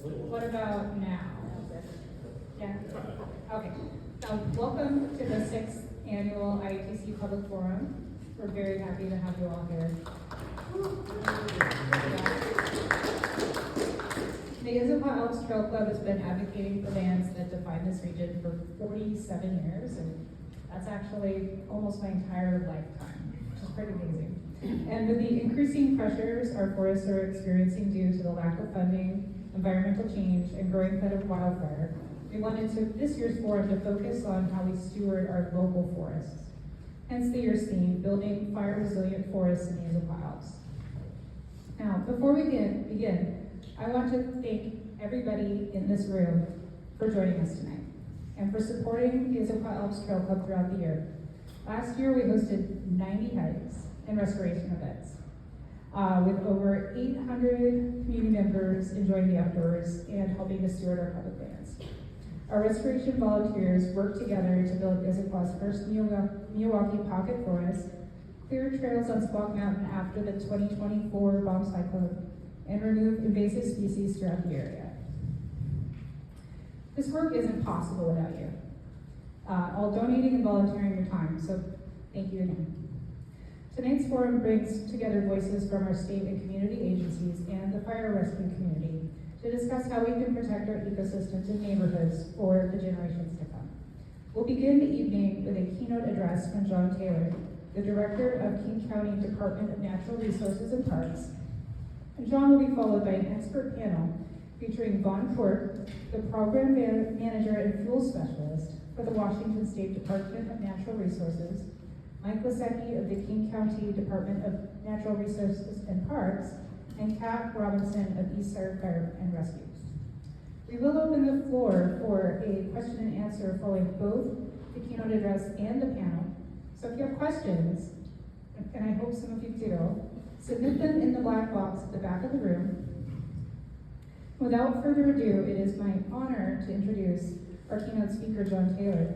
What about now? Yeah? Okay. Welcome to the 6th Annual IATC Public Forum. We're very happy to have you all here. The Issaquah Alps Trail Club has been advocating for lands that define this region for 47 years, and that's actually almost my entire lifetime, which is pretty amazing. And with the increasing pressures our forests are experiencing due to the lack of funding, environmental change, and growing threat of wildfire, we wanted to this year's forum to focus on how we steward our local forests. Hence the year's theme, Building Fire-Resilient Forests in the Issaquah Alps. Now, before we begin, I want to thank everybody in this room for joining us tonight and for supporting the Issaquah Alps Trail Club throughout the year. Last year, we hosted 90 hikes and restoration events with over 800 community members enjoying the outdoors and helping to steward our public lands. Our restoration volunteers worked together to build Issaquah's first Milwaukee pocket forest, clear trails on Squawk Mountain after the 2024 bomb cyclone, and remove invasive species throughout the area. This work isn't possible without you, all donating and volunteering your time, so thank you again. Tonight's forum brings together voices from our state and community agencies and the fire rescue community to discuss how we can protect our ecosystems and neighborhoods for the generations to come. We'll begin the evening with a keynote address from John Taylor, the Director of King County Department of Natural Resources and Parks. And John will be followed by an expert panel featuring Vaughn, the Program Manager and Fuel Specialist for the Washington State Department of Natural Resources, Mike Lasecki of the King County Department of Natural Resources and Parks, and Kat Robinson of Eastside Fire and Rescue. We will open the floor for a question and answer following both the keynote address and the panel. So if you have questions, and I hope some of you do, submit them in the black box at the back of the room. Without further ado, it is my honor to introduce our keynote speaker, John Taylor.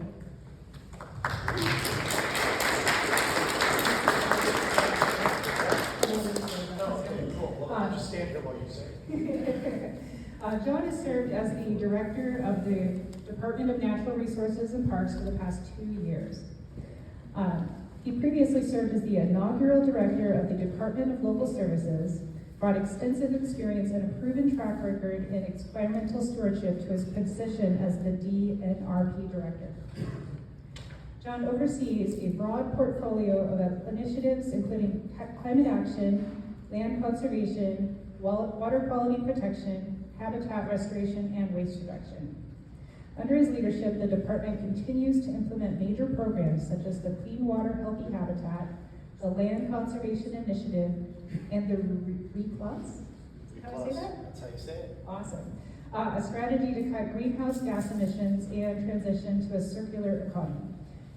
Just stand here while you say. John has served as the Director of the Department of Natural Resources and Parks for the past 2 years. He previously served as the inaugural Director of the Department of Local Services, brought extensive experience and a proven track record in environmental stewardship to his position as the DNRP Director. John oversees a broad portfolio of initiatives including climate action, land conservation, water quality protection, habitat restoration, and waste reduction. Under his leadership, the department continues to implement major programs such as the Clean Water Healthy Habitat, the Land Conservation Initiative, and the REPLUS. How do I say that? That's how you say it. Awesome. A strategy to cut greenhouse gas emissions and transition to a circular economy.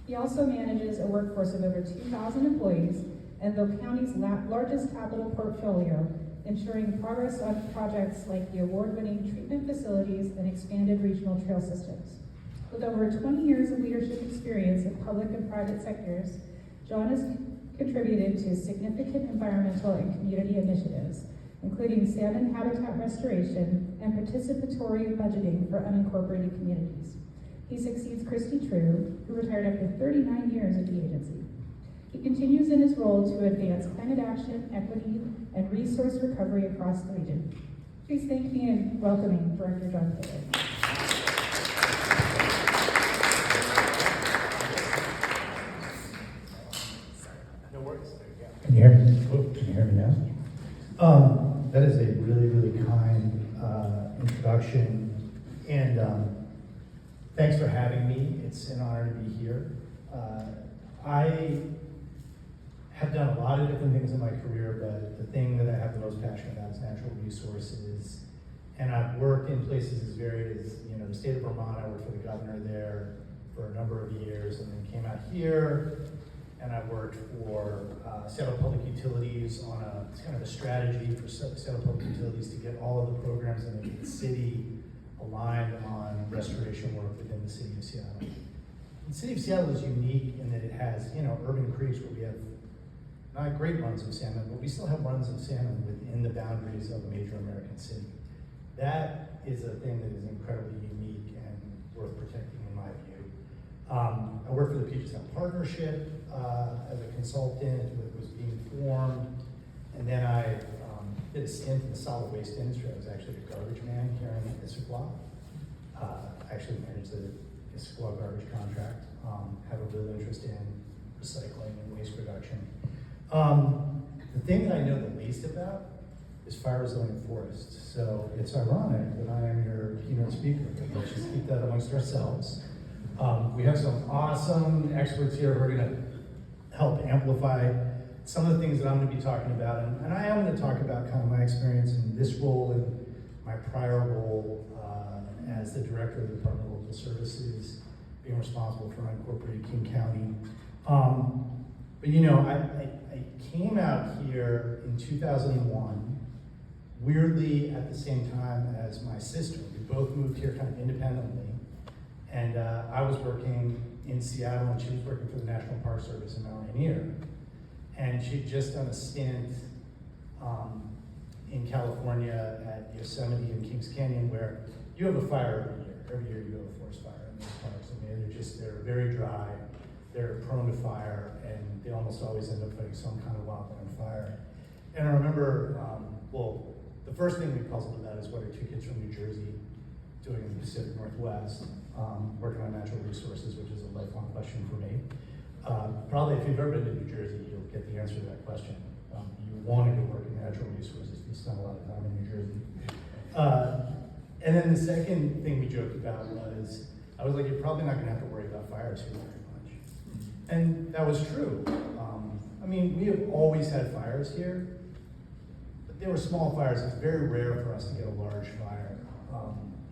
He also manages a workforce of over 2,000 employees and the county's largest capital portfolio, ensuring progress on projects like the award-winning treatment facilities and expanded regional trail systems. With over 20 years of leadership experience in public and private sectors, John has contributed to significant environmental and community initiatives, including salmon habitat restoration and participatory budgeting for unincorporated communities. He succeeds Christy True, who retired after 39 years at the agency. He continues in his role to advance climate action, equity, and resource recovery across the region. Please thank me in welcoming Director John Taylor. No worries. There you go. Can you hear me? Oh, can you hear me now? That is a really, really kind introduction, and thanks for having me. It's an honor to be here. I have done a lot of different things in my career, but the thing that I have the most passion about is natural resources. And I've worked in places as varied as, the state of Vermont. I worked for the governor there for a number of years, and then came out here, and I worked for Seattle Public Utilities on it's kind of a strategy for Seattle Public Utilities to get all of the programs in the city aligned on restoration work within the city of Seattle. The city of Seattle is unique in that it has, urban creeks where we have not great runs of salmon, but we still have runs of salmon within the boundaries of a major American city. That is a thing that is incredibly unique and worth protecting in my view. I work for the Puget Sound Partnership as a consultant that was being formed, and then I did a stint in the solid waste industry. I was actually a garbage man here in Issaquah. I actually managed the Issaquah garbage contract, have a real interest in recycling and waste reduction. The thing that I know the least about is fire resilient forests. So it's ironic that I am your keynote speaker, but let's just keep that amongst ourselves. We have some awesome experts here who are gonna help amplify some of the things that I'm gonna be talking about. And I am gonna talk about kind of my experience in this role and my prior role as the director of the Department of Local Services, being responsible for unincorporated King County. But you know, I came out here in 2001, weirdly at the same time as my sister. We both moved here kind of independently. And I was working in Seattle and she was working for the National Park Service in Mount Rainier. And she'd just done a stint in California at Yosemite and Kings Canyon where you have a fire every year. Every year you have a forest fire in those parks. I mean, they're very dry, they're prone to fire, and they almost always end up fighting some kind of wildland fire. And I remember, well, the first thing we puzzled about is what are two kids from New Jersey doing in the Pacific Northwest, working on natural resources, which is a lifelong question for me. Probably if you've ever been to New Jersey, you'll get the answer to that question. You want to go work in natural resources, you spend a lot of time in New Jersey. And then the second thing we joked about was, I was like, you're probably not gonna have to worry about fires here very much. And that was true. I mean, we have always had fires here, but they were small fires. It's very rare for us to get a large fire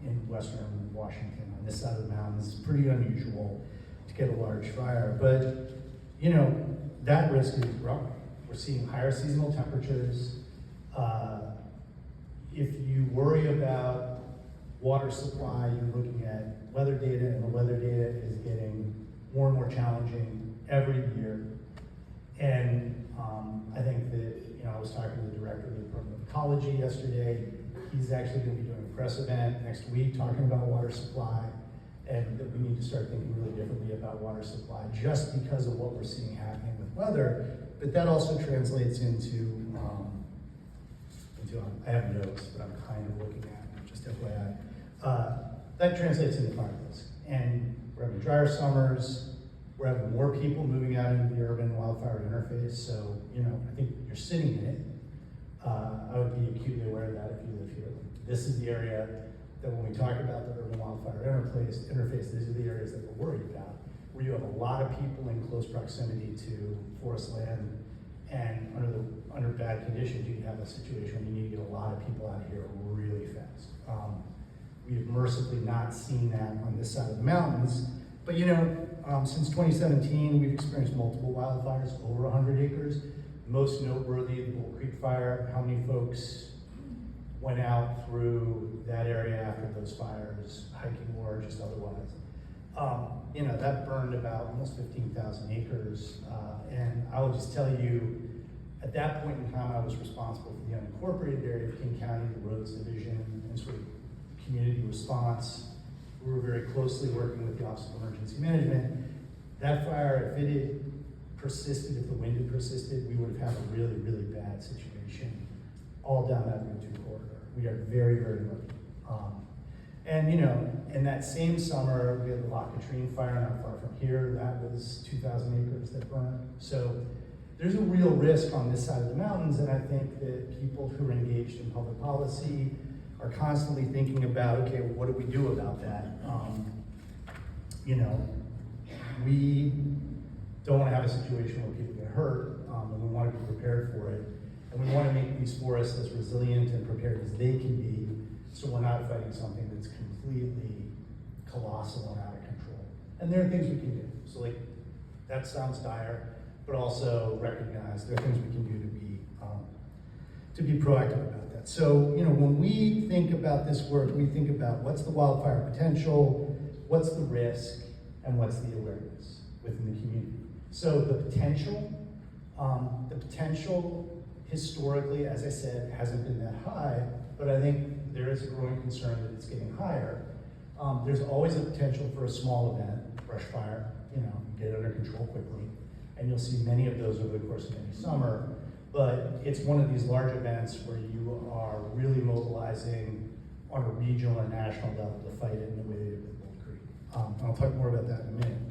in Western Washington on this side of the mountains. It's pretty unusual to get a large fire, but you know, that risk is growing. We're seeing higher seasonal temperatures. If you worry about water supply, you're looking at weather data, and the weather data is getting more and more challenging every year. And I think that, you know, I was talking to the director of the Department of Ecology yesterday. He's actually going to be doing a press event next week talking about water supply, and that we need to start thinking really differently about water supply just because of what we're seeing happening with weather. But that also translates into I have notes, but I'm kind of looking at, just FYI. That translates into fire risk. And we're having drier summers, we're having more people moving out into the urban wildfire interface, so, you know, I think you're sitting in it. I would be acutely aware of that if you live here. This is the area that when we talk about the urban wildfire interface, these are the areas that we're worried about, where you have a lot of people in close proximity to forest land, and under bad conditions, you can have a situation where you need to get a lot of people out of here really fast. We have mercifully not seen that on this side of the mountains, but you know, since 2017, we've experienced multiple wildfires, over 100 acres. Most noteworthy, the Bull Creek fire. How many folks went out through that area after those fires, hiking or just otherwise? You know, that burned about almost 15,000 acres. And I will just tell you, at that point in time, I was responsible for the unincorporated area of King County, the roads division, and sort of community response. We were very closely working with the Office of Emergency Management. That fire, if it had persisted, if the wind had persisted, we would have had a really, really bad situation all down that Route 2 corridor. We are very, very lucky. And you know, in that same summer, we had the Loch Katrine fire not far from here. That was 2,000 acres that burned. So there's a real risk on this side of the mountains, and I think that people who are engaged in public policy are constantly thinking about, okay, well, what do we do about that? You know, we don't want to have a situation where people get hurt, and we want to be prepared for it. And we want to make these forests as resilient and prepared as they can be, so we're not fighting something that's completely colossal and out of control. And there are things we can do. So like, that sounds dire, but also recognize there are things we can do to be proactive about that. So, you know, when we think about this work, we think about what's the wildfire potential, what's the risk, and what's the awareness within the community. So the potential historically, as I said, hasn't been that high, but I think there is a growing concern that it's getting higher. There's always a potential for a small event, brush fire, get it under control quickly. And you'll see many of those over the course of any summer. But it's one of these large events where you are really mobilizing on a regional or national level to fight it in the way they did with Bull Creek. And I'll talk more about that in a minute.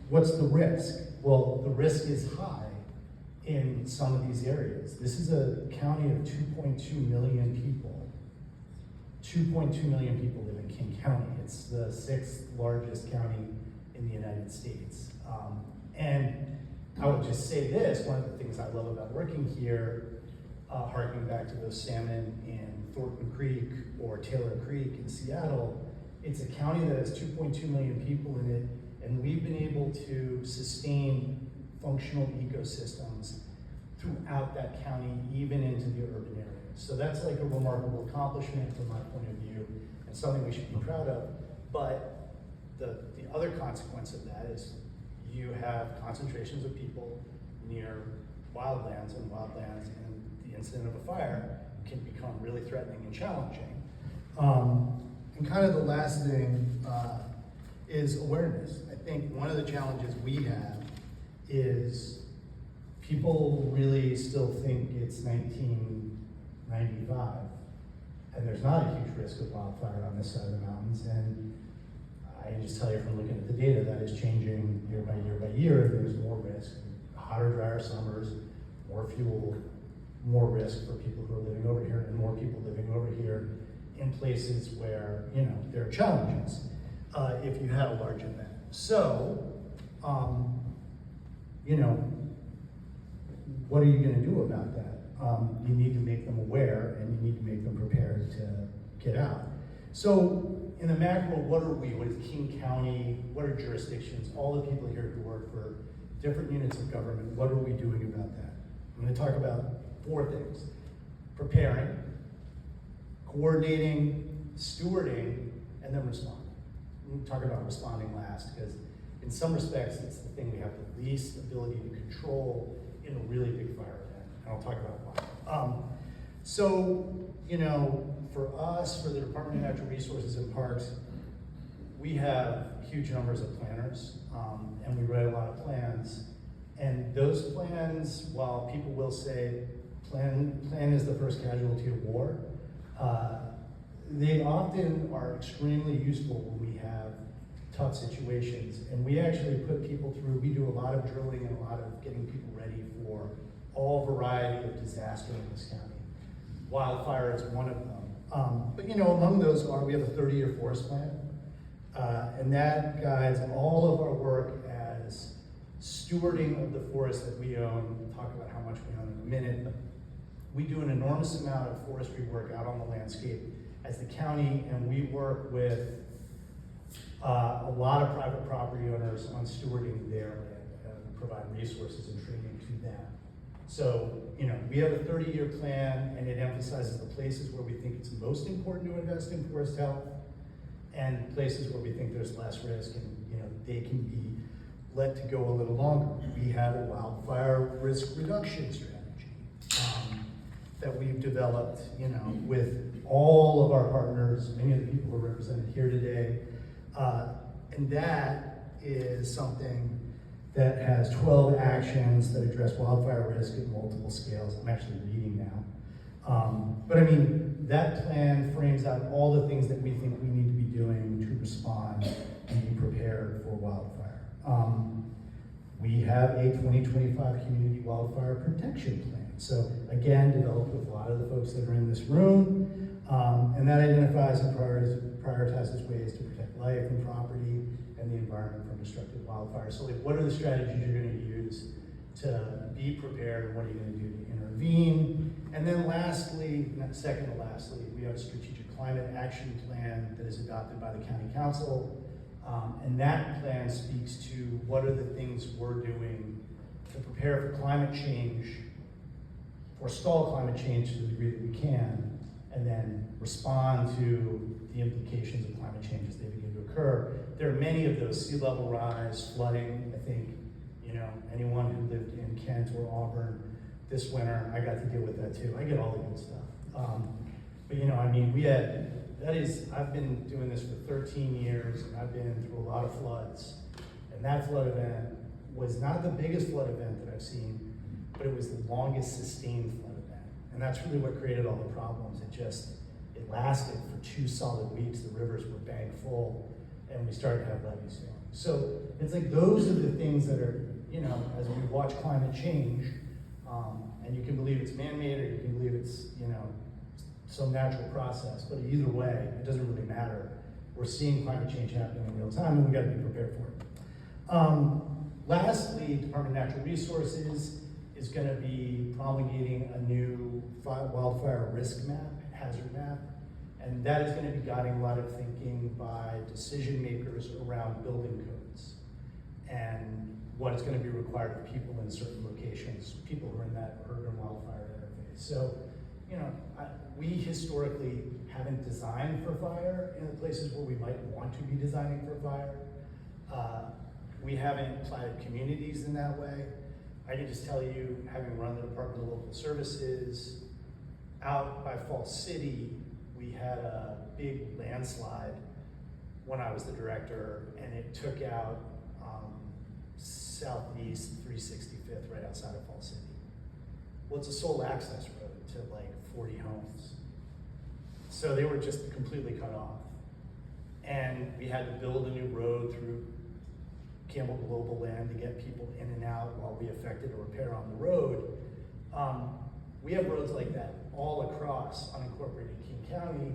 What's the risk? Well, the risk is high in some of these areas. This is a county of 2.2 million people. 2.2 million people live in King County. It's the 6th largest county in the United States. And I would just say this, one of the things I love about working here, harking back to those salmon in Thornton Creek or Taylor Creek in Seattle, it's a county that has 2.2 million people in it, and we've been able to sustain functional ecosystems throughout that county, even into the urban areas. So that's like a remarkable accomplishment from my point of view, and something we should be proud of. But the other consequence of that is you have concentrations of people near wildlands, and the incident of a fire can become really threatening and challenging. And kind of the last thing is awareness. I think one of the challenges we have is people really still think it's 1995, and there's not a huge risk of wildfire on this side of the mountains. And I can just tell you from looking at the data, that is changing year by year by year. There's more risk, hotter, drier summers, more fuel, more risk for people who are living over here, and more people living over here in places where, there are challenges if you have a large event. So, what are you going to do about that? You need to make them aware, and you need to make them prepared to get out. So, in the macro, what are we? What is King County? What are jurisdictions? All the people here who work for different units of government, what are we doing about that? I'm going to talk about 4 things: preparing, coordinating, stewarding, and then responding. We'll talk about responding last, because in some respects, it's the thing we have the least ability to control in a really big fire event, and I'll talk about why. For us, for the Department of Natural Resources and Parks, we have huge numbers of planners, and we write a lot of plans. And those plans, while people will say plan is the first casualty of war, they often are extremely useful when we have tough situations. And we actually put people through, we do a lot of drilling and a lot of getting people ready for all variety of disaster in this county. Wildfire is one of them. But among those we have a 30-year forest plan, and that guides all of our work as stewarding of the forest that we own. We'll talk about how much we own in a minute. But we do an enormous amount of forestry work out on the landscape as the county, and we work with a lot of private property owners on stewarding their land and provide resources and training to them. So, we have a 30-year plan, and it emphasizes the places where we think it's most important to invest in forest health, and places where we think there's less risk, and they can be let to go a little longer. We have a wildfire risk reduction strategy that we've developed, with all of our partners, many of the people who are represented here today, and that is something that has 12 actions that address wildfire risk at multiple scales. I'm actually reading now. But that plan frames out all the things that we think we need to be doing to respond and be prepared for wildfire. We have a 2025 community wildfire protection plan. So again, developed with a lot of the folks that are in this room, and that identifies and prioritizes ways to protect life and property and the environment from destructive wildfires. So what are the strategies you're going to use to be prepared, and what are you going to do to intervene? And then second to lastly, we have a strategic climate action plan that is adopted by the county council. And that plan speaks to what are the things we're doing to prepare for climate change, forestall climate change to the degree that we can, and then respond to the implications of climate change as they begin to occur. There are many of those: sea level rise, flooding. I think, anyone who lived in Kent or Auburn this winter. I got to deal with that too. I get all the good stuff. But you know, I mean, I've been doing this for 13 years, and I've been through a lot of floods. And that flood event was not the biggest flood event that I've seen, but it was the longest sustained flood event. And that's really what created all the problems. It lasted for 2 solid weeks. The rivers were bank full, and we started to have levees failing. So it's like those are the things that are, you know, as we watch climate change, and you can believe it's man-made or you can believe it's, you know, some natural process, but either way, it doesn't really matter. We're seeing climate change happening in real time, and we gotta be prepared for it. Lastly, Department of Natural Resources is gonna be promulgating a new wildfire risk map, hazard map, and that is gonna be guiding a lot of thinking by decision makers around building codes and what is gonna be required of people in certain locations, people who are in that urban wildfire interface. So, you know, we historically haven't designed for fire in the places where we might want to be designing for fire. We haven't planted communities in that way. I can just tell you, having run the Department of Local Services, out by Falls City, we had a big landslide when I was the director, and it took out Southeast 365th right outside of Falls City. Well, it's a sole access road to like 40 homes. So they were just completely cut off. And we had to build a new road through Campbell Global Land to get people in and out while we effected a repair on the road. We have roads like that all across unincorporated King County,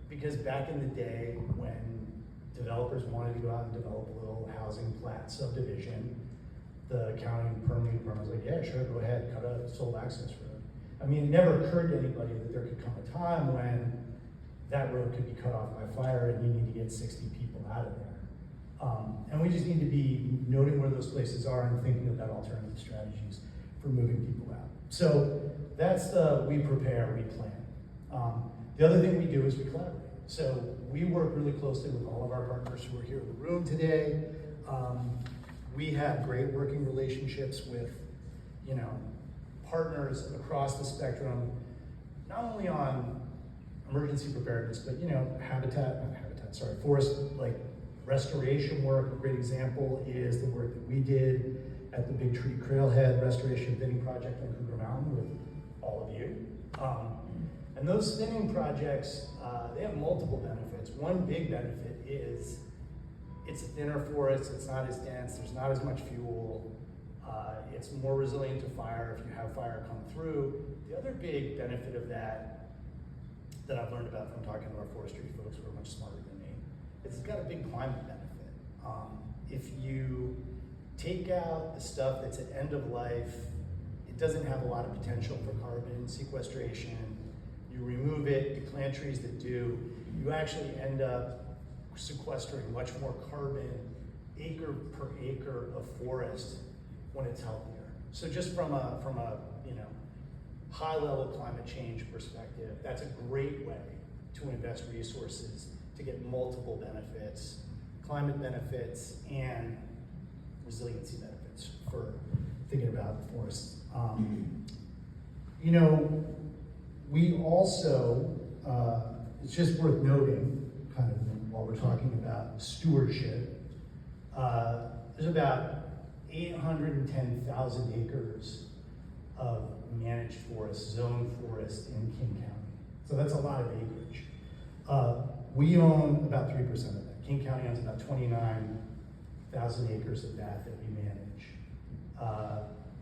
because back in the day when developers wanted to go out and develop a little housing plat subdivision, the county permitting department was like, yeah, sure, go ahead, cut a sole access road. I mean, it never occurred to anybody that there could come a time when that road could be cut off by fire and you need to get 60 people out of there. And we just need to be noting where those places are and thinking about alternative strategies for moving people out. So that's the we prepare, we plan. The other thing we do is we collaborate. So we work really closely with all of our partners who are here in the room today. We have great working relationships with, you know, partners across the spectrum, not only on emergency preparedness, but, you know, forest like restoration work. A great example is the work that we did at the Big Tree Trailhead Restoration Thinning Project on Cougar Mountain with all of you. And those thinning projects, they have multiple benefits. One big benefit is it's a thinner forest, it's not as dense, there's not as much fuel, it's more resilient to fire if you have fire come through. The other big benefit of that I've learned about from talking to our forestry folks who are much smarter than me, is it's got a big climate benefit. If you take out the stuff that's at end of life, it doesn't have a lot of potential for carbon sequestration. You remove it, you plant trees that do, you actually end up sequestering much more carbon acre per acre of forest when it's healthier. So just from a you know, high level climate change perspective, that's a great way to invest resources to get multiple benefits, climate benefits and resiliency benefits for thinking about forests. You know, we also, it's just worth noting, kind of while we're talking about stewardship, there's about 810,000 acres of managed forest, zoned forest in King County. So that's a lot of acreage. We own about 3% of that. King County owns about 29,000 acres of that we manage.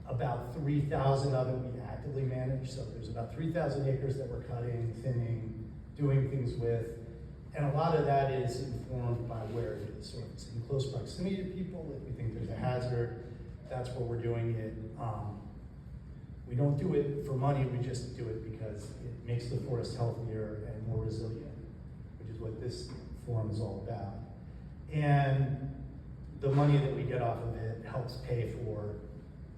About 3,000 of it we actively manage. So there's about 3,000 acres that we're cutting, thinning, doing things with. And a lot of that is informed by where it is. So it's in close proximity to people. If we think there's a hazard, that's where we're doing it. We don't do it for money, we just do it because it makes the forest healthier and more resilient, which is what this forum is all about. And the money that we get off of it helps pay for,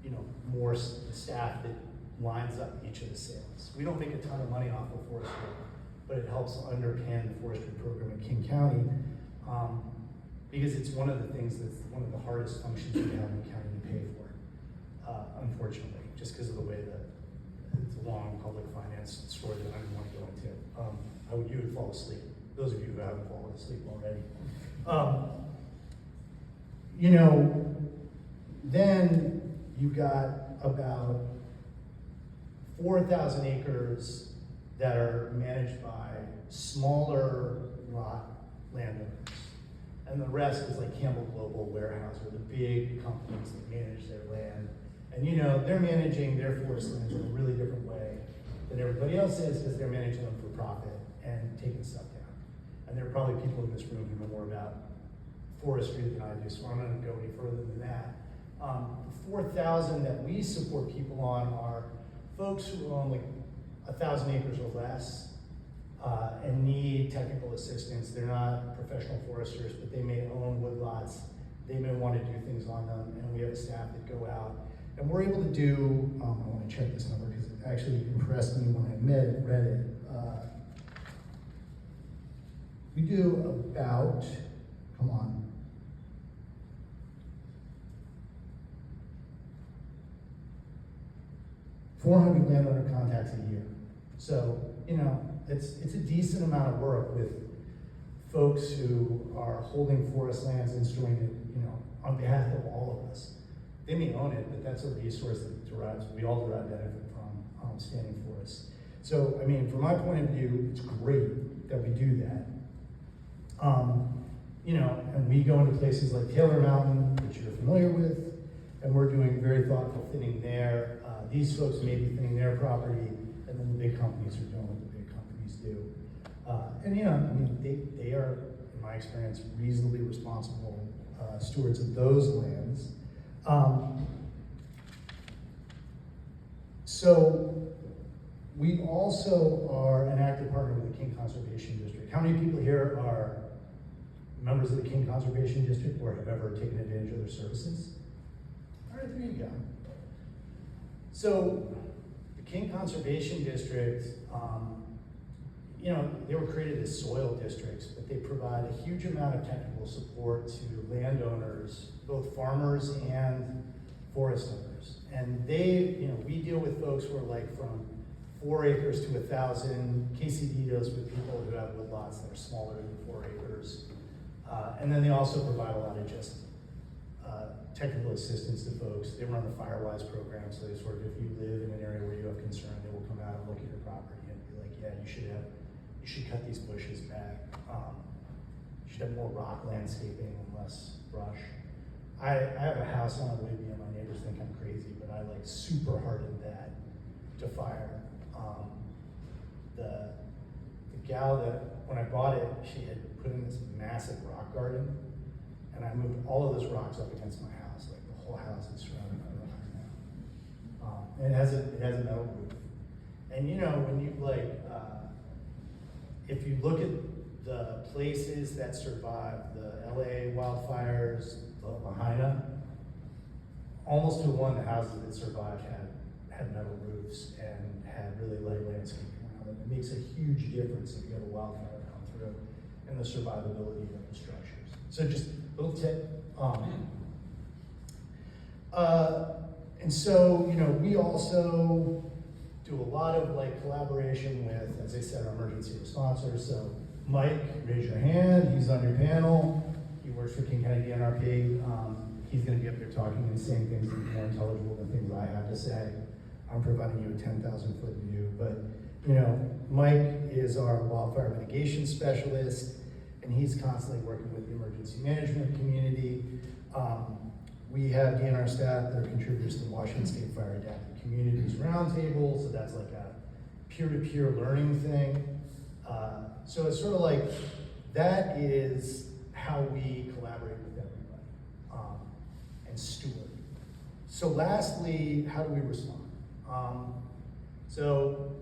you know, more staff that lines up each of the sales. We don't make a ton of money off of forestry, but it helps underpin the forestry program in King County because it's one of the things that's one of the hardest functions we have in the county to pay for, unfortunately, just because of the way that it's a long public finance story that I don't want to go into. You would fall asleep, those of you who haven't fallen asleep already. You know, then you've got about 4,000 acres that are managed by smaller lot landowners. And the rest is like Campbell Global Warehouse, or the big companies that manage their land. And you know, they're managing their forest lands in a really different way than everybody else is, because they're managing them for profit and taking stuff down. And there are probably people in this room who know more about forestry than I do, so I'm not gonna go any further than that. 4,000 that we support people on are folks who own like 1,000 acres or less, and need technical assistance. They're not professional foresters, but they may own woodlots. They may want to do things on them, and we have a staff that go out. And we're able to do, I want to check this number because it actually impressed me when I read it. We do about, come on, 400 landowner contacts a year. So, you know, it's a decent amount of work with folks who are holding forest lands and storing it, you know, on behalf of all of us. They may own it, but that's a resource that we all derive benefit from standing forests. So, I mean, from my point of view, it's great that we do that. You know, and we go into places like Taylor Mountain, which you're familiar with, and we're doing very thoughtful thinning there. These folks may be thinning their property, and then the big companies are doing what the big companies do. And you know, I mean, they are, in my experience, reasonably responsible stewards of those lands. So we also are an active partner with the King Conservation District. How many people here are members of the King Conservation District or have ever taken advantage of their services? All right, there you go. So the King Conservation District, you know, they were created as soil districts, but they provide a huge amount of technical support to landowners, both farmers and forest owners. And they, you know, we deal with folks who are like from 4 acres to 1,000. KCD deals with people who have woodlots that are smaller than 4 acres. And then they also provide a lot of just technical assistance to folks. They run the Firewise program, so they sort of, if you live in an area where you have concern, they will come out and look at your property and be like, yeah, you should cut these bushes back. You should have more rock landscaping and less brush. I have a house on a Libya, and my neighbors think I'm crazy, but I like super hardened that to fire. The gal that, when I bought it, she had put in this massive rock garden, and I moved all of those rocks up against my house. Like the whole house is surrounded by rock now. And it has a metal roof. And you know, when you like, if you look at the places that survived the LA wildfires, Lahaina, almost to one, the houses that survived had metal roofs and had really light landscaping around them. It makes a huge difference if you have a wildfire come through and the survivability of the structures. So just a little tip. And so, you know, we also do a lot of like collaboration with, as I said, our emergency responders. So Mike, raise your hand, he's on your panel. He works for King County DNRP. He's gonna be up there talking and saying things that are more intelligible than things I have to say. I'm providing you a 10,000 foot view, but you know, Mike is our wildfire mitigation specialist, and he's constantly working with the emergency management community. We have DNR staff that are contributors to the Washington State Fire Adapted Communities Roundtable, so that's like a peer-to-peer learning thing. So it's sort of like, that is how we collaborate with everybody and steward. So lastly, how do we respond? So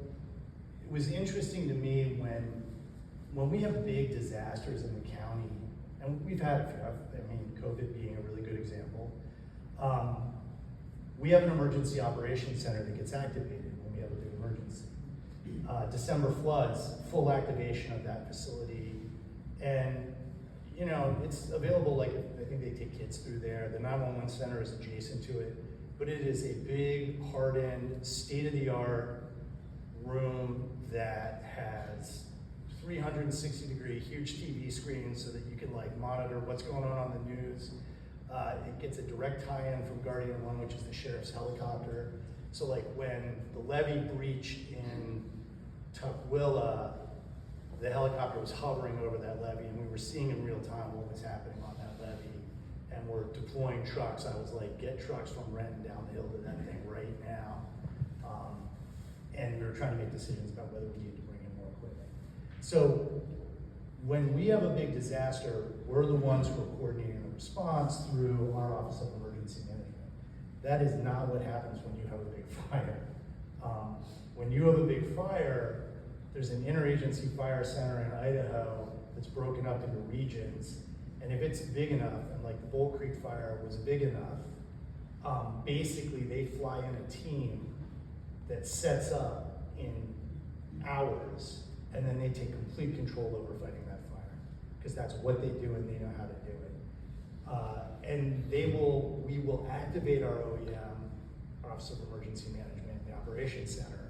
it was interesting to me when we have big disasters in the county, and we've had a few, I mean, COVID being a really good example. We have an emergency operations center that gets activated when we have a big emergency. December floods, full activation of that facility. And, you know, it's available, like, I think they take kids through there. The 911 center is adjacent to it, but it is a big, hardened, state-of-the-art room that has 360-degree huge TV screens so that you can like monitor what's going on the news. It gets a direct tie-in from Guardian 1, which is the sheriff's helicopter. So like when the levee breached in Tukwila, the helicopter was hovering over that levee and we were seeing in real time what was happening on that levee. And we're deploying trucks. I was like, get trucks from Renton down the hill to that thing right now. And we were trying to make decisions about whether we need to bring in more equipment. So when we have a big disaster, we're the ones who are coordinating the response through our Office of Emergency Management. That is not what happens when you have a big fire. When you have a big fire, there's an interagency fire center in Idaho that's broken up into regions. And if it's big enough, and like the Bull Creek fire was big enough, basically they fly in a team that sets up in hours, and then they take complete control over fighting that fire, because that's what they do and they know how to do it. And we will activate our OEM, our Office of Emergency Management, the Operations Center,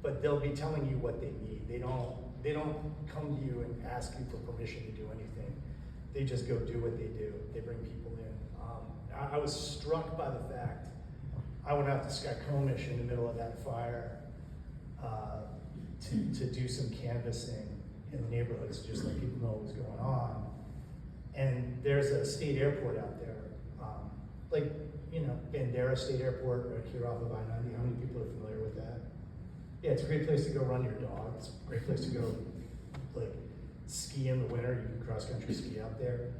but they'll be telling you what they need. They don't come to you and ask you for permission to do anything. They just go do what they do. They bring people in. I was struck by the fact, I went out to Skykomish in the middle of that fire to do some canvassing in the neighborhoods, just let people know what was going on. And there's a state airport out there, like, you know, Bandera State Airport right here off of I-90. How many people are familiar with that? Yeah, it's a great place to go run your dog. It's a great place to go, like, ski in the winter. You can cross-country ski out there.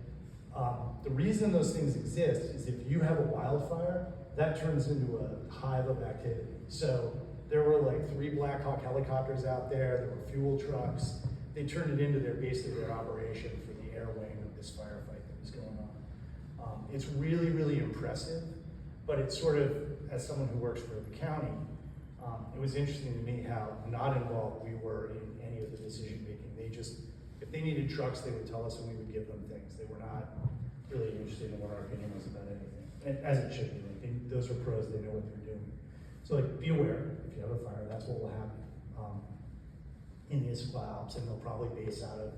The reason those things exist is if you have a wildfire, that turns into a hive of activity. So there were like 3 Black Hawk helicopters out there were fuel trucks. They turned it into basically their operation for the air wing of this firefight that was going on. It's really, really impressive, but it's sort of, as someone who works for the county, it was interesting to me how not involved we were in any of the decision making. They just, if they needed trucks, they would tell us and we would give them things. They were not really interested in what our opinion was about anything, and as it should be. Like those are pros, they know what they're doing. So like, be aware, if you have a fire, that's what will happen in the Issaquah Alps, and they'll probably base out of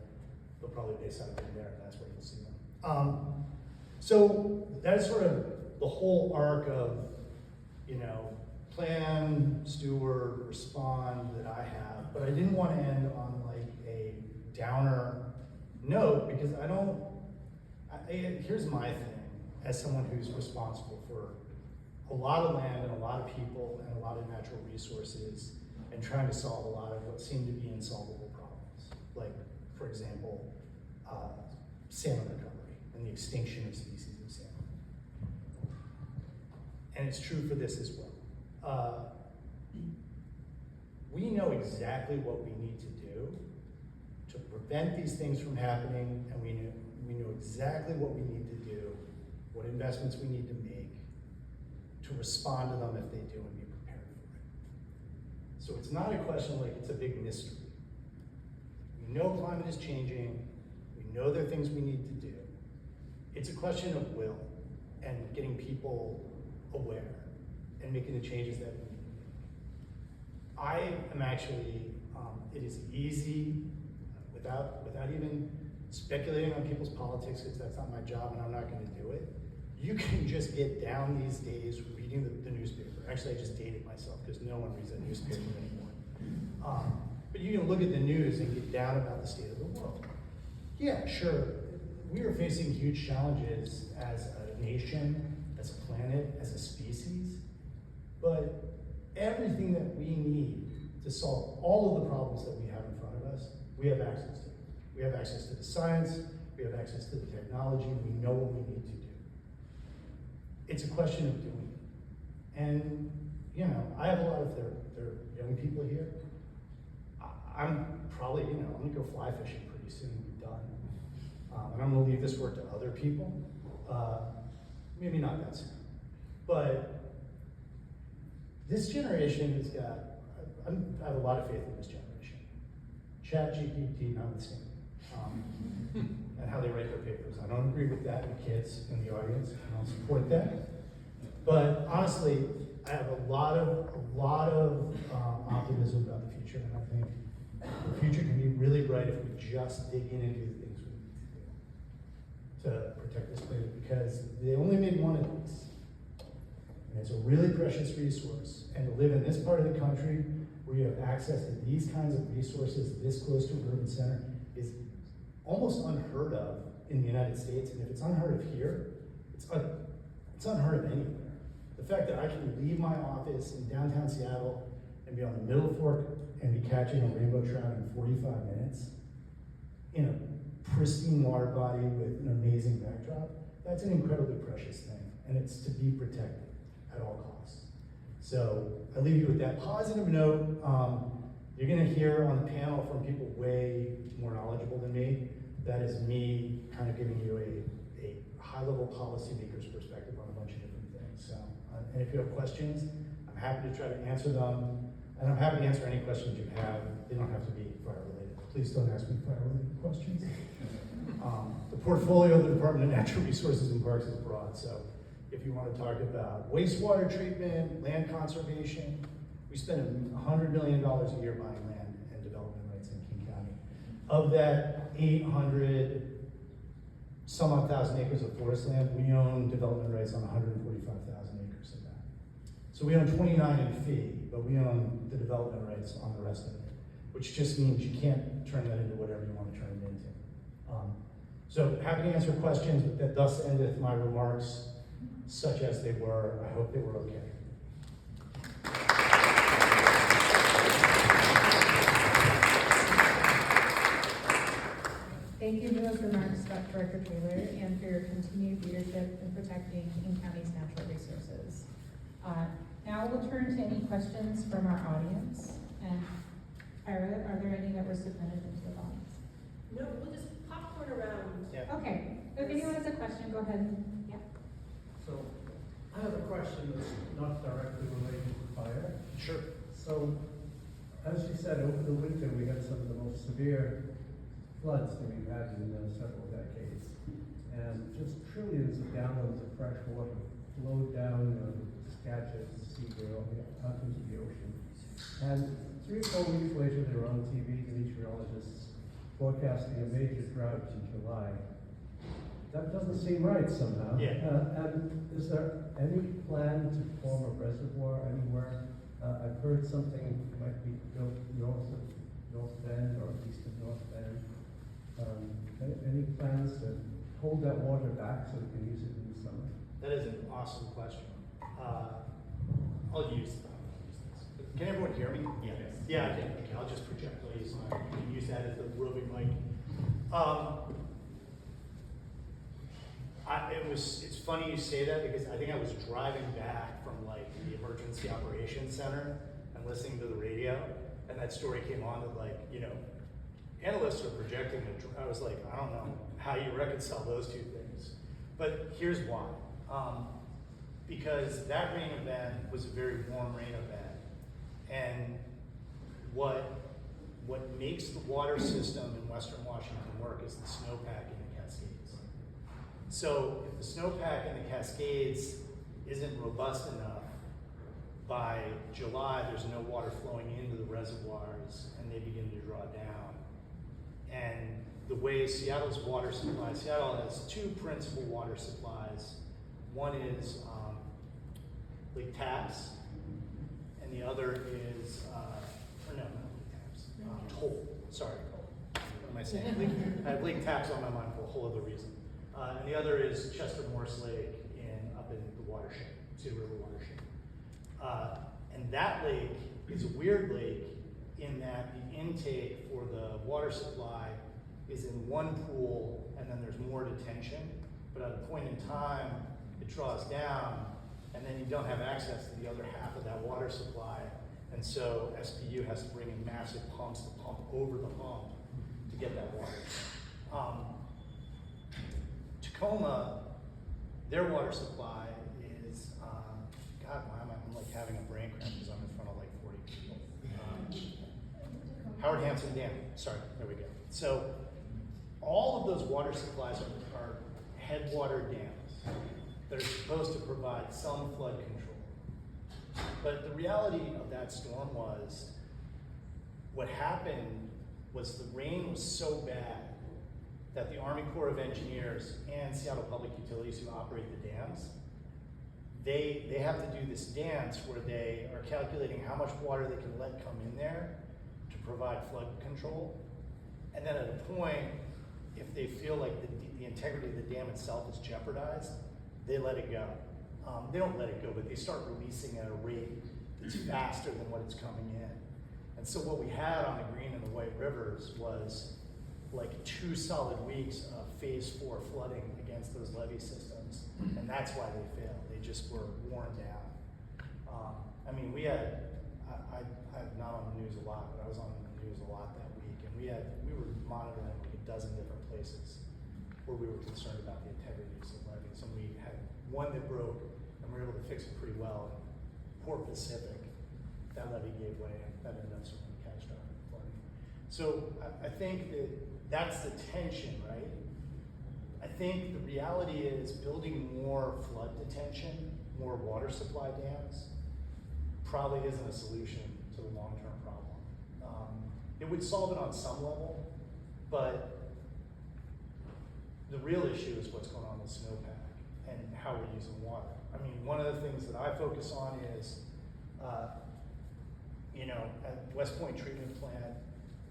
in there, and that's where you'll see them. So that's sort of the whole arc of, you know, plan, steward, respond that I have, but I didn't want to end on like a downer note, because here's my thing, as someone who's responsible for a lot of land and a lot of people and a lot of natural resources, and trying to solve a lot of what seem to be insolvable problems. Like, for example, salmon recovery and the extinction of species of salmon. And it's true for this as well. We know exactly what we need to do to prevent these things from happening, and we know exactly what we need to do, what investments we need to make to respond to them if they do, and be prepared for it. So it's not a question like it's a big mystery. We know climate is changing. We know there are things we need to do. It's a question of will and getting people aware and making the changes that we need. I am actually, it is easy, without even speculating on people's politics, because that's not my job and I'm not going to do it. You can just get down these days reading the newspaper. Actually, I just dated myself because no one reads a newspaper anymore. But you can look at the news and get down about the state of the world. Yeah, sure, we are facing huge challenges as a nation, as a planet, as a species, but everything that we need to solve all of the problems that we have in front of us, we have access to. We have access to the science, we have access to the technology, we know what we need to do. It's a question of doing it. And, you know, I have a lot of their young people here. I'm probably, you know, I'm gonna go fly fishing pretty soon and be done. And I'm gonna leave this work to other people. Maybe not that soon. But this generation has got, I have a lot of faith in this generation. ChatGPT notwithstanding. And how they write their papers. I don't agree with that, the kids in the audience, I don't support that. But honestly, I have a lot of optimism about the future, and I think the future can be really bright if we just dig in and do the things we need to do to protect this planet, because they only made one of these. And it's a really precious resource. And to live in this part of the country where you have access to these kinds of resources this close to an urban center is almost unheard of in the United States. And if it's unheard of here, it's unheard of anywhere. The fact that I can leave my office in downtown Seattle and be on the Middle Fork and be catching a rainbow trout in 45 minutes in a pristine water body with an amazing backdrop, that's an incredibly precious thing. And it's to be protected at all costs. So I leave you with that positive note. You're gonna hear on the panel from people way more knowledgeable than me. That is me kind of giving you a high-level policymaker's perspective on a bunch of different things. So, and if you have questions, I'm happy to try to answer them. And I'm happy to answer any questions you have. They don't have to be fire-related. Please don't ask me fire-related questions. The portfolio of the Department of Natural Resources and Parks is broad. So if you want to talk about wastewater treatment, land conservation, we spend $100 million a year buying land and development rights in King County. Of that 800 some odd thousand acres of forest land, we own development rights on 145,000 acres of that. So we own 29 in fee, but we own the development rights on the rest of it, which just means you can't turn that into whatever you want to turn it into. So happy to answer questions, but that thus endeth my remarks, such as they were. I hope they were okay. Thank you for those remarks, Director Taylor, and for your continued leadership in protecting King County's natural resources. Now we'll turn to any questions from our audience. And Ira, are there any that were submitted into the box? No, we'll just popcorn around. Yeah. Okay, if anyone has a question, go ahead. Yeah. So, I have a question that's not directly related to fire. Sure. So, as you said, over the winter we had some of the most severe floods that we've had in several decades. And just trillions of gallons of fresh water flowed down Saskatchewan, Seagull, out into the ocean. And 3 or 4 weeks later, they were on TV, the meteorologists forecasting a major drought in July. That doesn't seem right somehow. Yeah. And is there any plan to form a reservoir anywhere? I've heard something might be built north of North Bend or east of North Bend. Any plans to hold that water back so we can use it in the summer? That is an awesome question. I'll use this. Can everyone hear me? Yes. Yeah, okay. I'll just project. I'll use my, you can use that as the roving mic. It's funny you say that because I think I was driving back from like the emergency operations center and listening to the radio, and that story came on that like, you know, analysts are projecting that. I was like, I don't know how you reconcile those two things. But here's why. Because that rain event was a very warm rain event. And what makes the water system in Western Washington work is the snowpack in the Cascades. So if the snowpack in the Cascades isn't robust enough, by July there's no water flowing into the reservoirs and they begin to draw down. And the way Seattle's water supply, Seattle has 2 principal water supplies. One is Lake Taps, and the other is, or no, not Lake Taps, Toll, sorry, what am I saying? I have Lake Taps on my mind for a whole other reason. And the other is Chester Morse Lake up in the watershed, Cedar River watershed. And that lake is a weird lake in that the intake for the water supply is in one pool and then there's more detention, but at a point in time, it draws down and then you don't have access to the other half of that water supply. And so SPU has to bring in massive pumps to pump over the pump to get that water. Tacoma, their water supply is, God, why am I'm like having a brain cramp because I'm in front of like 40 people. Howard Hanson Dam, sorry, there we go. So all of those water supplies are headwater dams that are supposed to provide some flood control. But the reality of that storm was, what happened was the rain was so bad that the Army Corps of Engineers and Seattle Public Utilities, who operate the dams, they have to do this dance where they are calculating how much water they can let come in there to provide flood control. And then at a point, if they feel like the integrity of the dam itself is jeopardized, they let it go. They don't let it go, but they start releasing at a rate that's faster than what it's coming in. And so what we had on the Green and the White Rivers was like 2 solid weeks of phase 4 flooding against those levee systems. And that's why they failed. They just were worn down. I mean, we had, I'm not on the news a lot, but I was on the news a lot that week. And we were monitoring like a dozen different places where we were concerned about the integrity of some levees. And we had one that broke, and we were able to fix it pretty well. And Port Pacific, that levee gave way, and that ended up certainly catastrophic flooding. So I think that that's the tension, right? I think the reality is building more flood detention, more water supply dams, probably isn't a solution to the long-term problem. It would solve it on some level, but the real issue is what's going on with snowpack and how we're using water. I mean, one of the things that I focus on is, you know, at West Point Treatment Plant,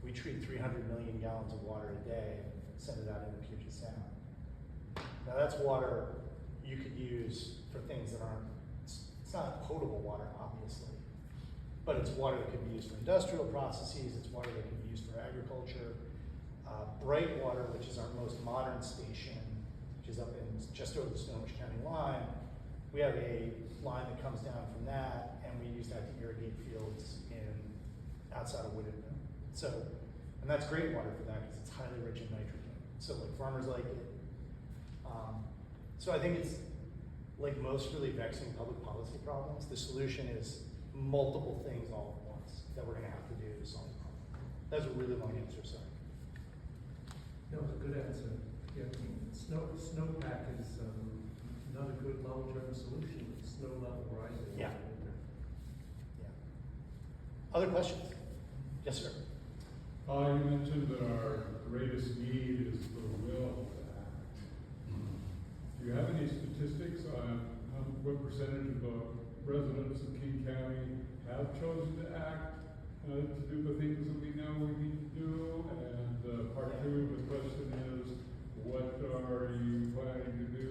we treat 300 million gallons of water a day and send it out into Puget Sound. Now that's water you could use for things that aren't, it's not potable water, obviously, but it's water that could be used for industrial processes, it's water that can be used for agriculture. Brightwater, which is our most modern station, which is up in just over the Snohomish County line, we have a line that comes down from that, and we use that to irrigate fields outside of Wooded. So, and that's great water for that because it's highly rich in nitrogen. So like farmers like it. So I think it's like most really vexing public policy problems. The solution is multiple things all at once that we're gonna have to do to solve the problem. That's a really long answer, sorry. No, it's a good answer. Yeah, snowpack is not a good long-term solution with snow level rising. Yeah. Yeah. Other questions? Yes, sir. You mentioned that our greatest need is the will to act. Do you have any statistics on what percentage of the residents of King County have chosen to act to do the things that we know we need to do? And part two of the question is, what are you planning to do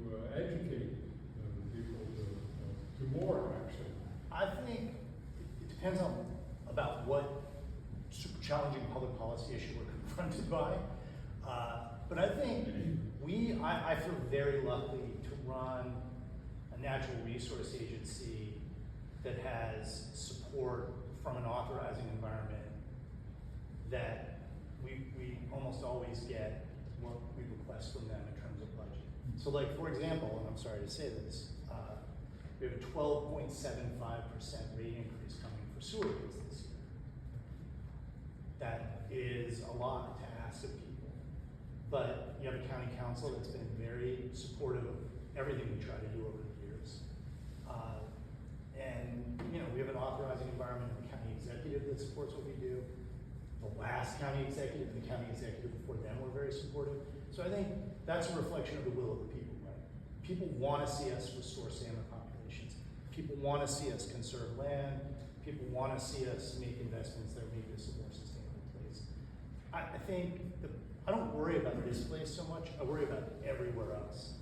to educate the people to more action? I think it depends on about what super challenging public policy issue we're confronted by. But I think I feel very lucky to run a natural resource agency that has support from an authorizing environment that we almost always get what we request from them in terms of budget. So like, for example, and I'm sorry to say this, we have a 12.75% rate increase coming for sewer rates this year. That is a lot to ask of people. But you have a county council that's been very supportive of everything we try to do over the years. And you know, we have an authorizing environment and a county executive that supports what we do. The last county executive and the county executive before them were very supportive. So I think that's a reflection of the will of the people, right? People want to see us restore salmon populations. People want to see us conserve land. People want to see us make investments that make this a more sustainable place. I think I don't worry about this place so much. I worry about everywhere else.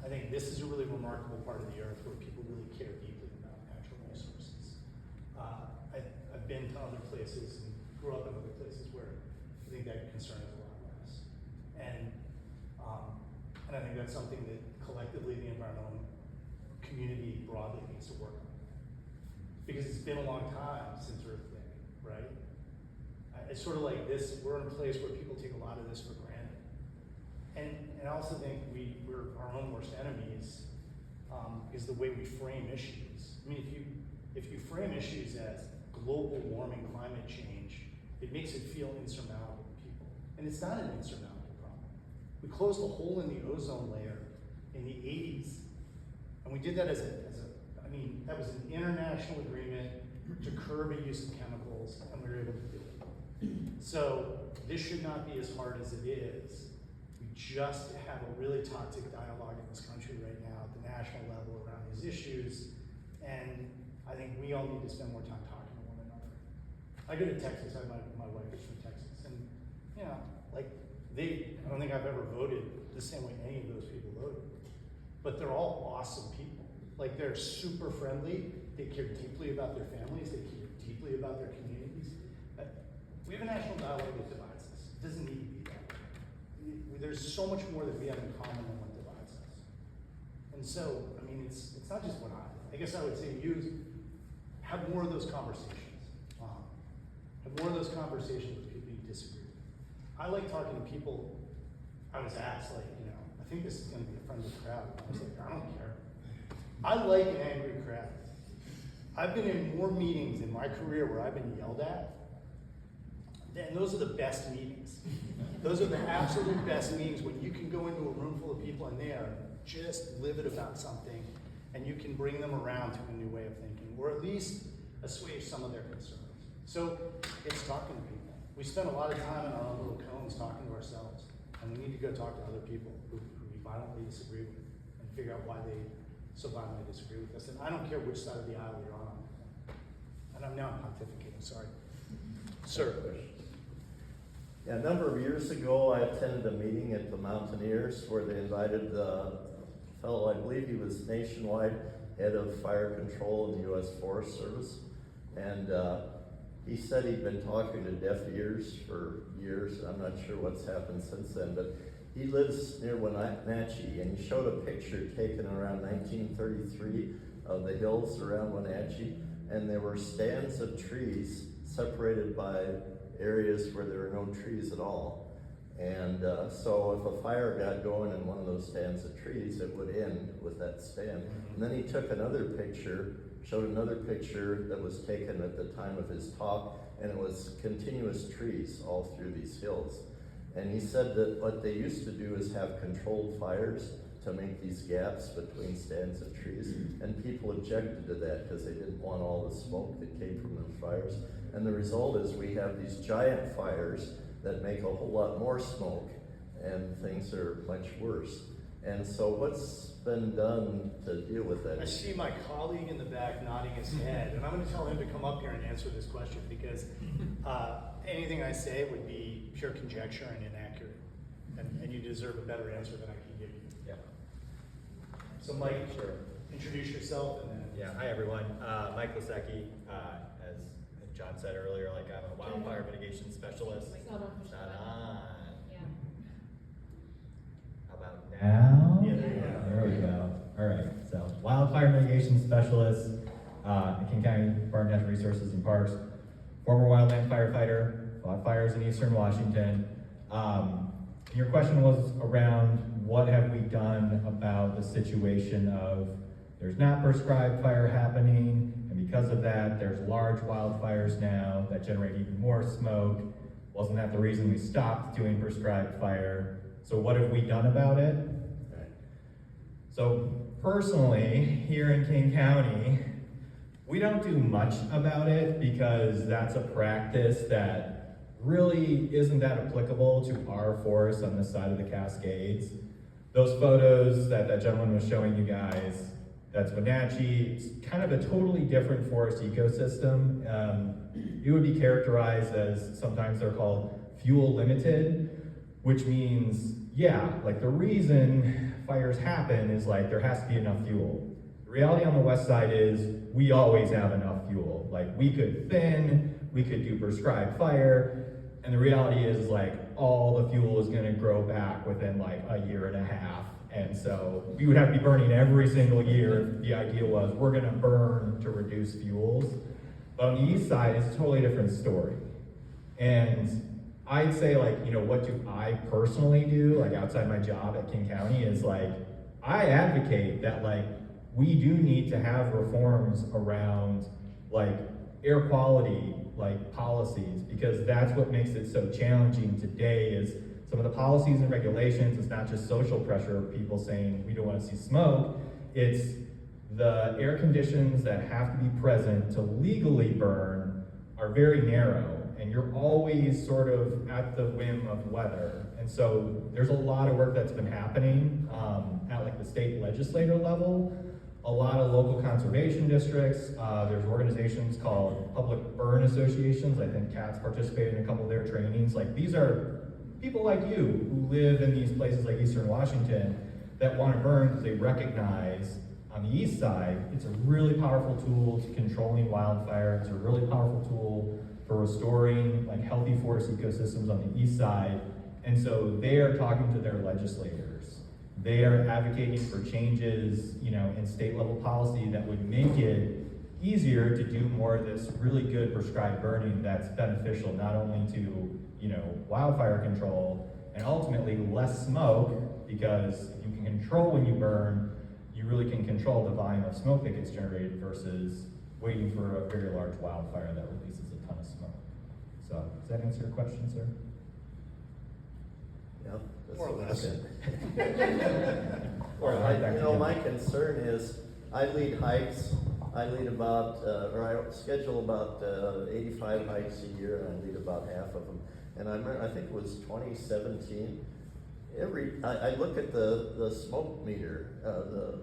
I think this is a really remarkable part of the earth where people really care deeply about natural resources. I've been to other places and grew up in other places where I think that concern is a lot less. And I think that's something that collectively the environmental community broadly needs to work on. Because it's been a long time since Earth Day, right? It's sort of like this, we're in a place where people take a lot of this for granted. And I also think we're our own worst enemies is the way we frame issues. I mean, if you frame issues as global warming, climate change, it makes it feel insurmountable to people. And it's not an insurmountable problem. We closed a hole in the ozone layer in the 80s. And we did that I mean, that was an international agreement to curb the use of chemicals, and we were able to do it. So this should not be as hard as it is. We just have a really toxic dialogue in this country right now at the national level around these issues, and I think we all need to spend more time talking to one another. I go to Texas, my wife is from Texas, and you know, like I don't think I've ever voted the same way any of those people voted, but they're all awesome people. Like they're super friendly, they care deeply about their families, they care deeply about their communities. We have a national dialogue that divides us. It doesn't need to be that way. There's so much more that we have in common than what divides us. And so, I mean, it's not just what I guess I would say have more of those conversations. Have more of those conversations with people you disagree with. I like talking to people. I was asked, like, you know, I think this is going to be a friendly crowd. I was like, I don't care. I like an angry crowd. I've been in more meetings in my career where I've been yelled at, and those are the best meetings. Those are the absolute best meetings when you can go into a room full of people and they are just livid about something, and you can bring them around to a new way of thinking, or at least assuage some of their concerns. So it's talking to people. We spend a lot of time in our own little cones talking to ourselves, and we need to go talk to other people who we violently disagree with and figure out why they so violently disagree with us. And I don't care which side of the aisle you're on. And I'm now pontificating, sorry. Sir. Yeah, a number of years ago, I attended a meeting at the Mountaineers where they invited a fellow, I believe he was nationwide head of fire control in the U.S. Forest Service. And he said he'd been talking to deaf ears for years. I'm not sure what's happened since then, but he lives near Wenatchee, and he showed a picture taken around 1933 of the hills around Wenatchee, and there were stands of trees separated by areas where there were no trees at all. And so if a fire got going in one of those stands of trees, it would end with that stand. And then he took another picture, showed another picture that was taken at the time of his talk, and it was continuous trees all through these hills. And he said that what they used to do is have controlled fires to make these gaps between stands of trees, and people objected to that because they didn't want all the smoke that came from those fires. And the result is we have these giant fires that make a whole lot more smoke, and things are much worse. And so what's been done to deal with that? I see my colleague in the back nodding his head, and I'm going to tell him to come up here and answer this question, because anything I say would be pure conjecture and inaccurate, and you deserve a better answer than I can give you. Yeah. So Mike, Sure. introduce yourself, and then. Yeah. Hi everyone. Mike Lasecki. As John said earlier, like I'm a wildfire mitigation specialist. It's not on. Not on. Yeah. How about now? Yeah, there you go. There we go. All right. So wildfire mitigation specialist at King County Department of Natural Resources and Parks. Former wildland firefighter. Fought fires in Eastern Washington. Your question was around what have we done about the situation of there's not prescribed fire happening, and because of that, there's large wildfires now that generate even more smoke. Wasn't that the reason we stopped doing prescribed fire? So what have we done about it? So personally, here in King County, we don't do much about it because that's a practice that really isn't that applicable to our forests on this side of the Cascades. Those photos that that gentleman was showing you guys, that's Wenatchee. It's kind of a totally different forest ecosystem. It would be characterized as, sometimes they're called fuel limited, which means, yeah, like the reason fires happen is like there has to be enough fuel. The reality on the west side is we always have enough fuel. Like we could thin, we could do prescribed fire, and the reality is like all the fuel is gonna grow back within like a year and a half. And so we would have to be burning every single year. The idea was we're gonna burn to reduce fuels. But on the east side, it's a totally different story. And I'd say like, you know, what do I personally do, like outside my job at King County, is like, I advocate that like, we do need to have reforms around like air quality, like policies, because that's what makes it so challenging today is some of the policies and regulations. It's not just social pressure of people saying we don't want to see smoke. It's the air conditions that have to be present to legally burn are very narrow, and you're always sort of at the whim of weather. And so there's a lot of work that's been happening at like the state legislator level, a lot of local conservation districts. There's organizations called public burn associations. I think Kat's participated in a couple of their trainings. Like, these are people like you who live in these places like Eastern Washington that want to burn because they recognize on the east side, it's a really powerful tool to controlling wildfire. It's a really powerful tool for restoring like healthy forest ecosystems on the east side. And so they are talking to their legislators. They are advocating for changes, you know, in state level policy that would make it easier to do more of this really good prescribed burning that's beneficial not only to, you know, wildfire control and ultimately less smoke, because if you can control when you burn, you really can control the volume of smoke that gets generated versus waiting for a very large wildfire that releases a ton of smoke. So, does that answer your question, sir? Yeah. that's More or what I less. said. Or Well, back to Jim. my concern is, I lead hikes, I lead about, or I schedule about 85 hikes a year, and I lead about half of them. And I remember, I think it was 2017, I look at the smoke meter, the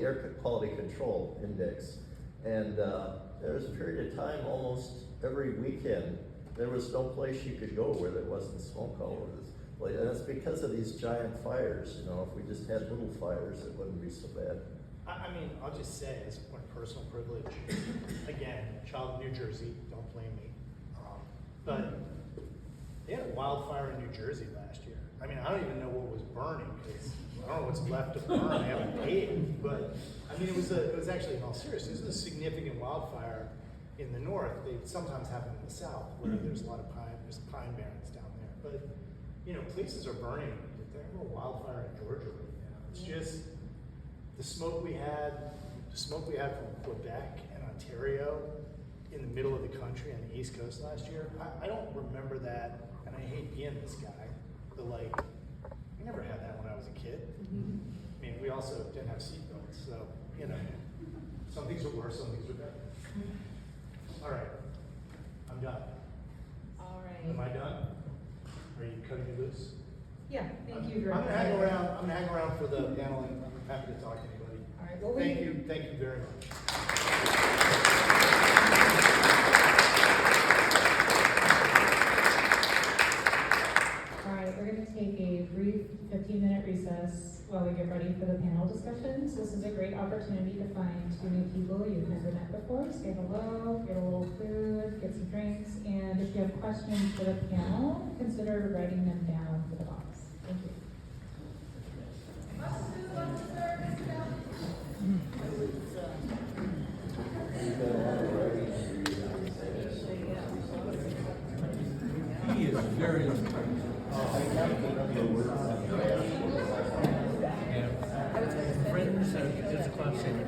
air quality control index, and there was a period of time, almost every weekend, there was no place you could go where there wasn't smoke all over this place. And it's because of these giant fires. You know, if we just had little fires, it wouldn't be so bad. I mean, I'll just say, as a point of personal privilege, again, child of New Jersey, don't blame me. But they had a wildfire in New Jersey last year. I mean, I don't even know what was burning, because I don't know what's left to burn. They haven't paid. But I mean, it was actually, in all seriousness, this is a significant wildfire in the north. They sometimes happen in the south, where there's a lot of there's pine barrens down there. But you know, places are burning. There's a wildfire in Georgia right now. It's just the smoke we had from Quebec and Ontario in the middle of the country on the East Coast last year. I don't remember that, and I hate being this guy, but like, I never had that when I was a kid. I mean, we also didn't have seatbelts, so, you know, some things are worse, some things are better. All right, I'm done. All Am I right. done? Are you cutting me loose? Yeah, thank you very I'm much. gonna hang around, for the panel, and I'm happy to talk to anybody. All right, well, Thank you very much. All right, we're going to take a brief 15-minute recess while we get ready for the panel discussions. This is a great opportunity to find two new people you've never met before. Say hello, get a little food, get some drinks, and if you have questions for the panel, consider writing them down for the box. Thank you. He is very Yeah. Friends at Issaquah City.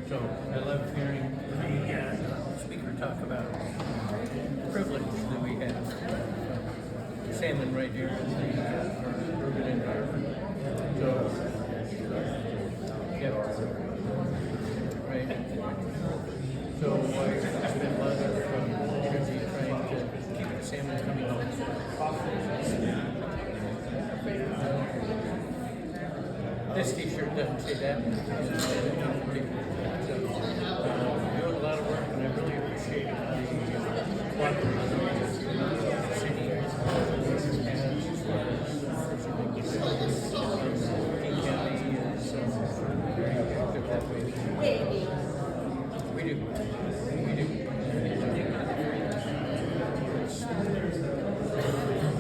So I love hearing the speaker talk about the privilege that we have. Salmon right here in the urban environment. So, yeah. Right. So I spend a lot of energy trying to keep the salmon coming home. This t-shirt doesn't say that. So, doing a lot of work, and I really appreciate the cooperation of the city has as far as King County is very active that way. We do.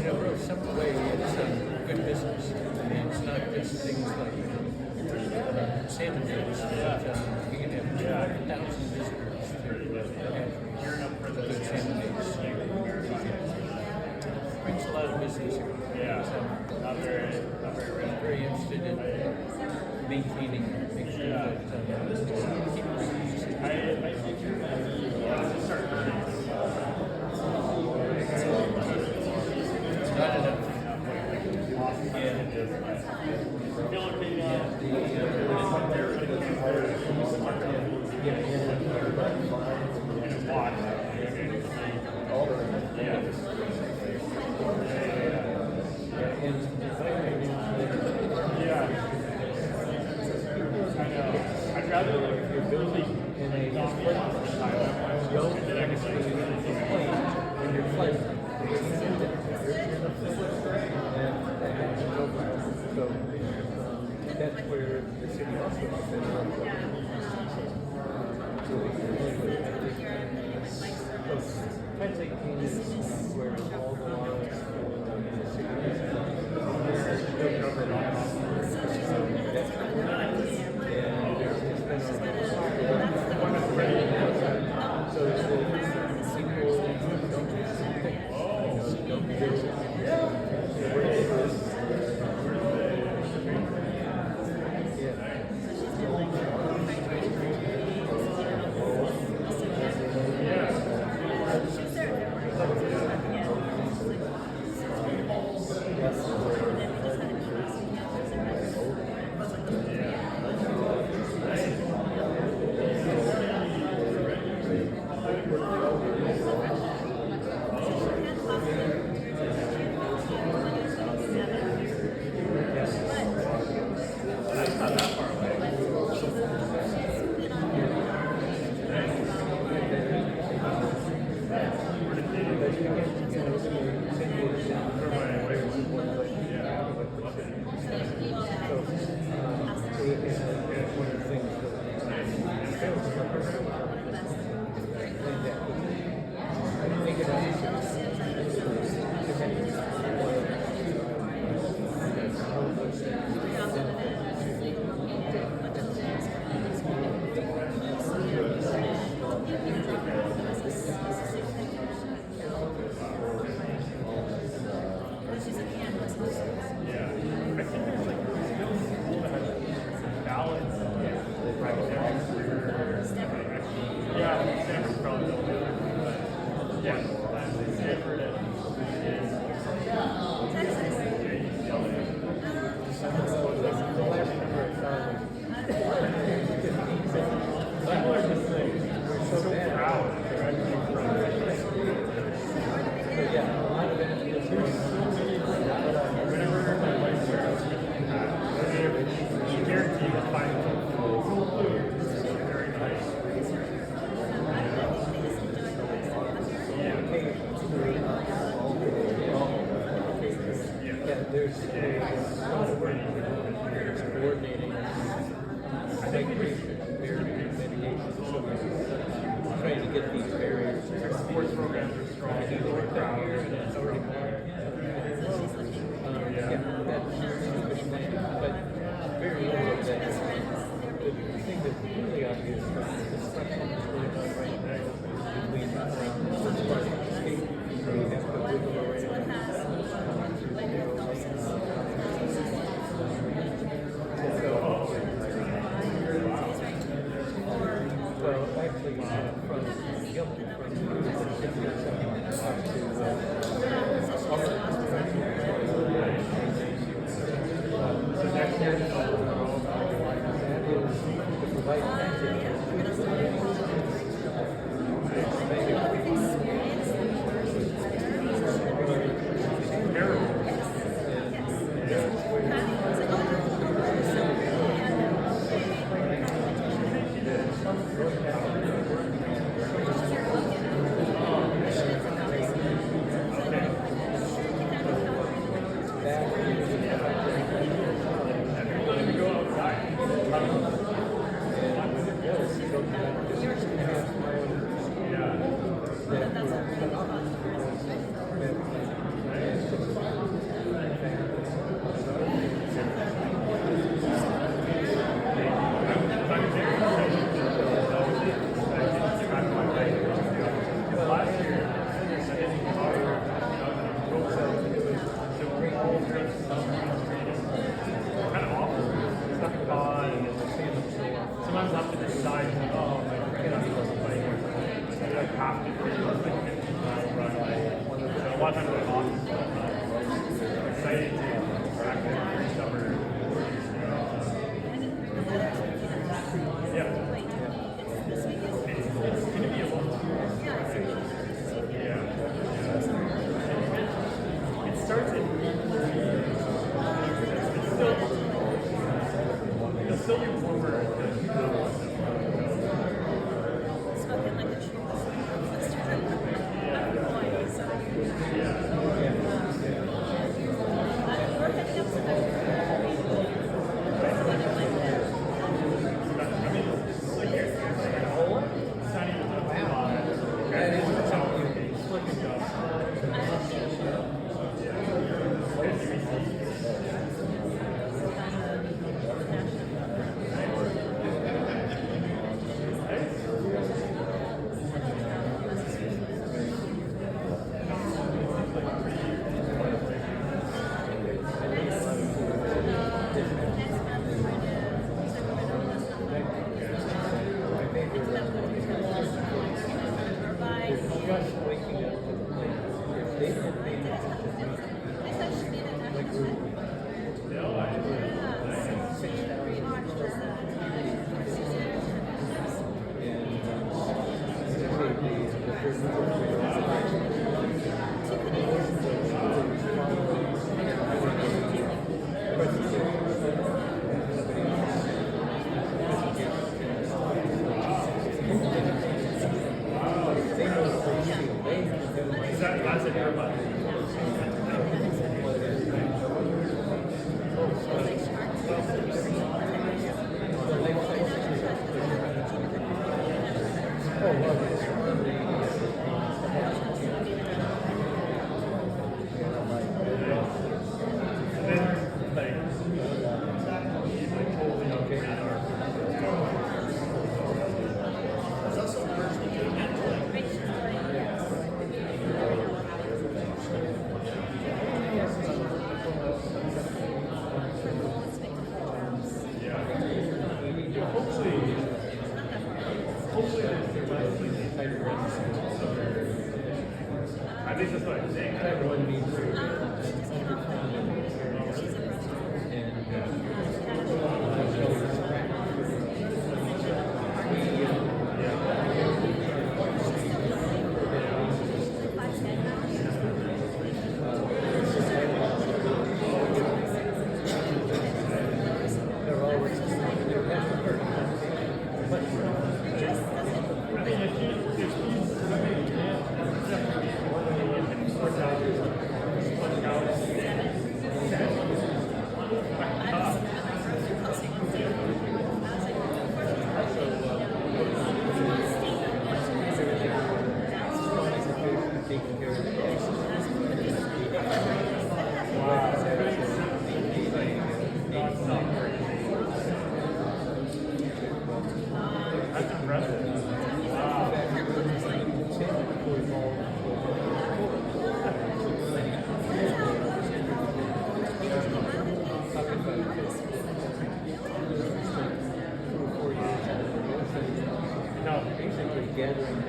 You know, some way it's good business. I mean, it's not just things like salmon fish, but we can have 200,000 visitors to have good salmon days. Brings a lot of business here. Yeah, So, not very very interested in maintaining, make sure that keep I think you're gonna need a lot to start learning. it's not enough. Yeah. Yeah, I'd rather like if you're building in a split go to the next plane and your flight so that's where the city also kind of like where all the laws in the city coordinating mitigation, trying to get these barriers. Our support programs are strong. Here and it's already but very little of that. The thing that's really obvious is the construction is really done right now between first part of the state. So you have to wiggle around. Well, actually, from Gilman, from Sometimes I have to decide, oh, like, have to run. So a lot of times I'm off. I'm excited to discover. Yeah. were the good ones. Spoken like a true We're heading up to Just waking up to the plate. If they had paid attention to me, like we were 6,000. That's it, everybody. I think that's what I'm saying. Everyone needs to That's impressive. Wow. No. basically gathering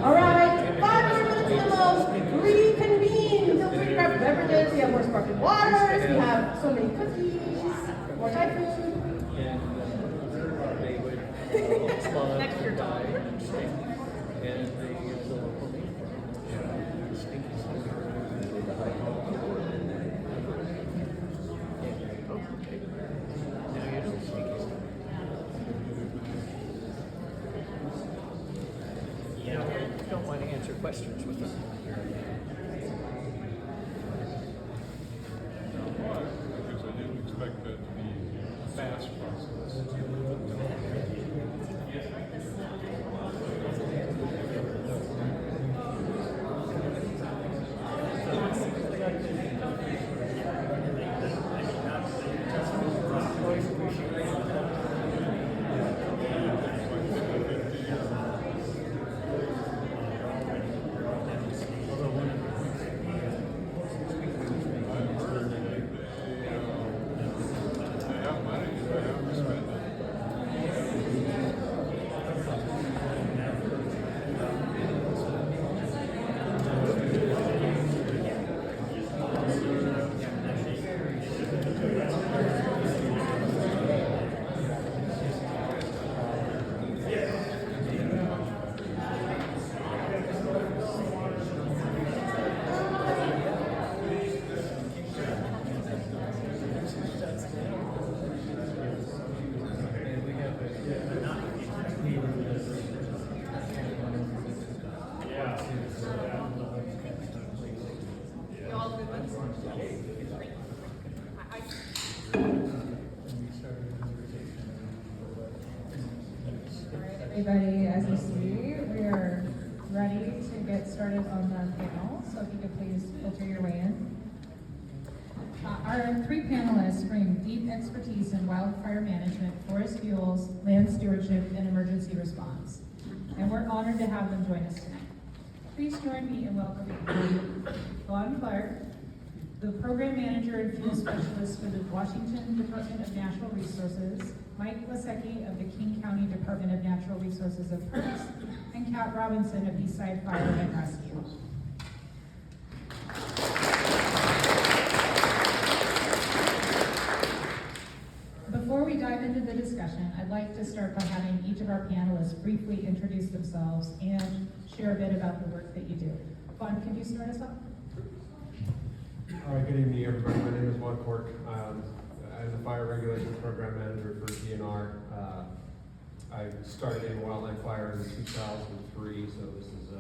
All right, 5 more minutes to the most. Reconvene. Feel free to grab beverages. We have more sparkling waters. We have so many cookies. More Thai food. and they would respond Next to your dog. and they use the local name. Stinky sucker. Okay. Now you know stinky sucker. You know, I don't want to answer questions with them. Because I didn't expect that to be a fast process. You all good ones? All right, everybody, as you see, we are ready to get started on the panel, so if you could please filter your way in. Our three panelists bring deep expertise in wildfire management, forest fuels, land stewardship, and emergency response. And we're honored to have them join us tonight. Please join me in welcoming Vaughn, the program manager and fuel specialist for the Washington Department of Natural Resources, Mike Lasecki of the King County Department of Natural Resources and Parks, and Kat Robinson of Eastside Fire and Rescue. Before we dive into the discussion, I'd like to start by having each of our panelists briefly introduce themselves and share a bit about the work that you do. Vaughn, could you start us off? All right, good evening, everybody. My name is Vaughn Cork. I'm the Fire Regulations Program Manager for DNR. I started in wildland fire in 2003, so this is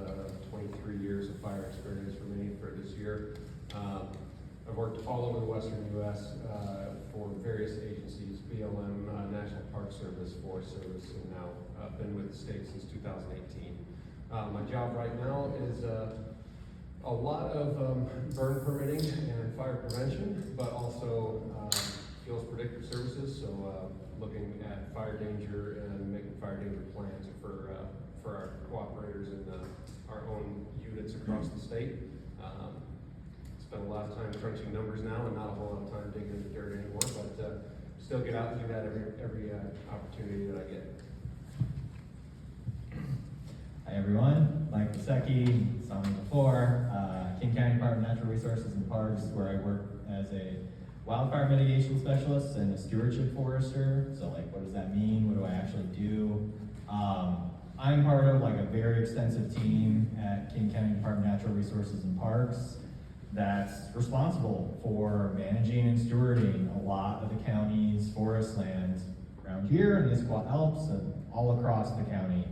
23 years of fire experience for me for this year. I've worked all over the western U.S. For various agencies, BLM, National Park Service, Forest Service, and now I've been with the state since 2018. My job right now is a lot of burn permitting and fire prevention, but also fuels predictive services, so looking at fire danger and making fire danger plans for our cooperators and our own units across the state. Spend a lot of time crunching numbers now and not a whole lot of time digging into dirt anymore, but still get out and do that every opportunity that I get. Hi everyone, Mike Lasecki, saw me before, King County Department of Natural Resources and Parks, where I work as a wildfire mitigation specialist and a stewardship forester. So like, what does that mean? What do I actually do? I'm part of like a very extensive team at King County Department of Natural Resources and Parks that's responsible for managing and stewarding a lot of the county's forest lands around here in the Issaquah Alps and all across the county.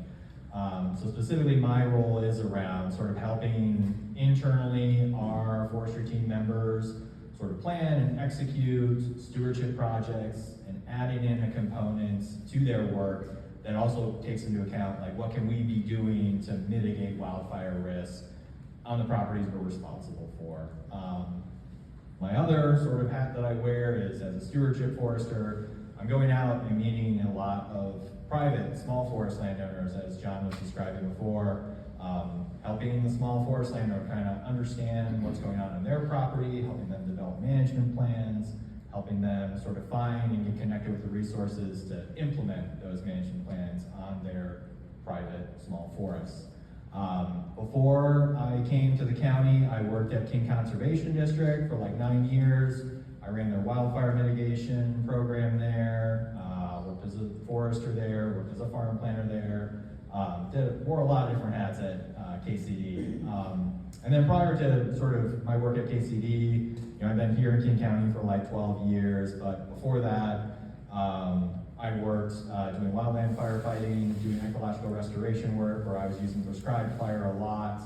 So specifically my role is around sort of helping internally our forestry team members sort of plan and execute stewardship projects and adding in a component to their work that also takes into account like what can we be doing to mitigate wildfire risk on the properties we're responsible for. My other sort of hat that I wear is as a stewardship forester. I'm going out and meeting a lot of private small forest landowners, as John was describing before, helping the small forest landowner kind of understand what's going on their property, helping them develop management plans, helping them sort of find and get connected with the resources to implement those management plans on their private small forests. Before I came to the county, I worked at King Conservation District for like 9 years. I ran their wildfire mitigation program there, worked as a forester there, worked as a farm planner there, wore a lot of different hats at KCD. And then prior to sort of my work at KCD, I've been here in King County for like 12 years, but before that, I worked doing wildland firefighting, doing ecological restoration work where I was using prescribed fire a lot,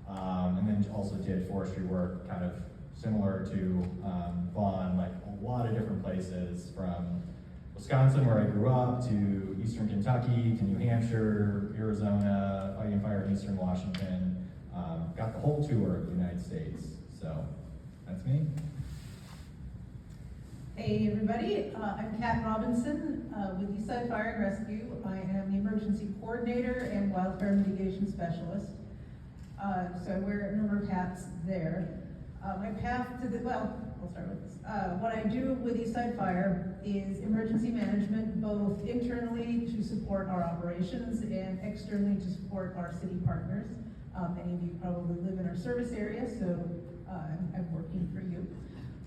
and then also did forestry work kind of similar to Vaughn, like a lot of different places from Wisconsin, where I grew up, to eastern Kentucky, to New Hampshire, Arizona, fighting fire in eastern Washington. Got the whole tour of the United States. So that's me. Hey everybody, I'm Kat Robinson with Eastside Fire and Rescue. I am the emergency coordinator and wildfire mitigation specialist. So I wear a number of hats there. My path to the, well, I'll start with this. What I do with Eastside Fire is emergency management, both internally to support our operations and externally to support our city partners. Many of you probably live in our service area, so I'm working for you.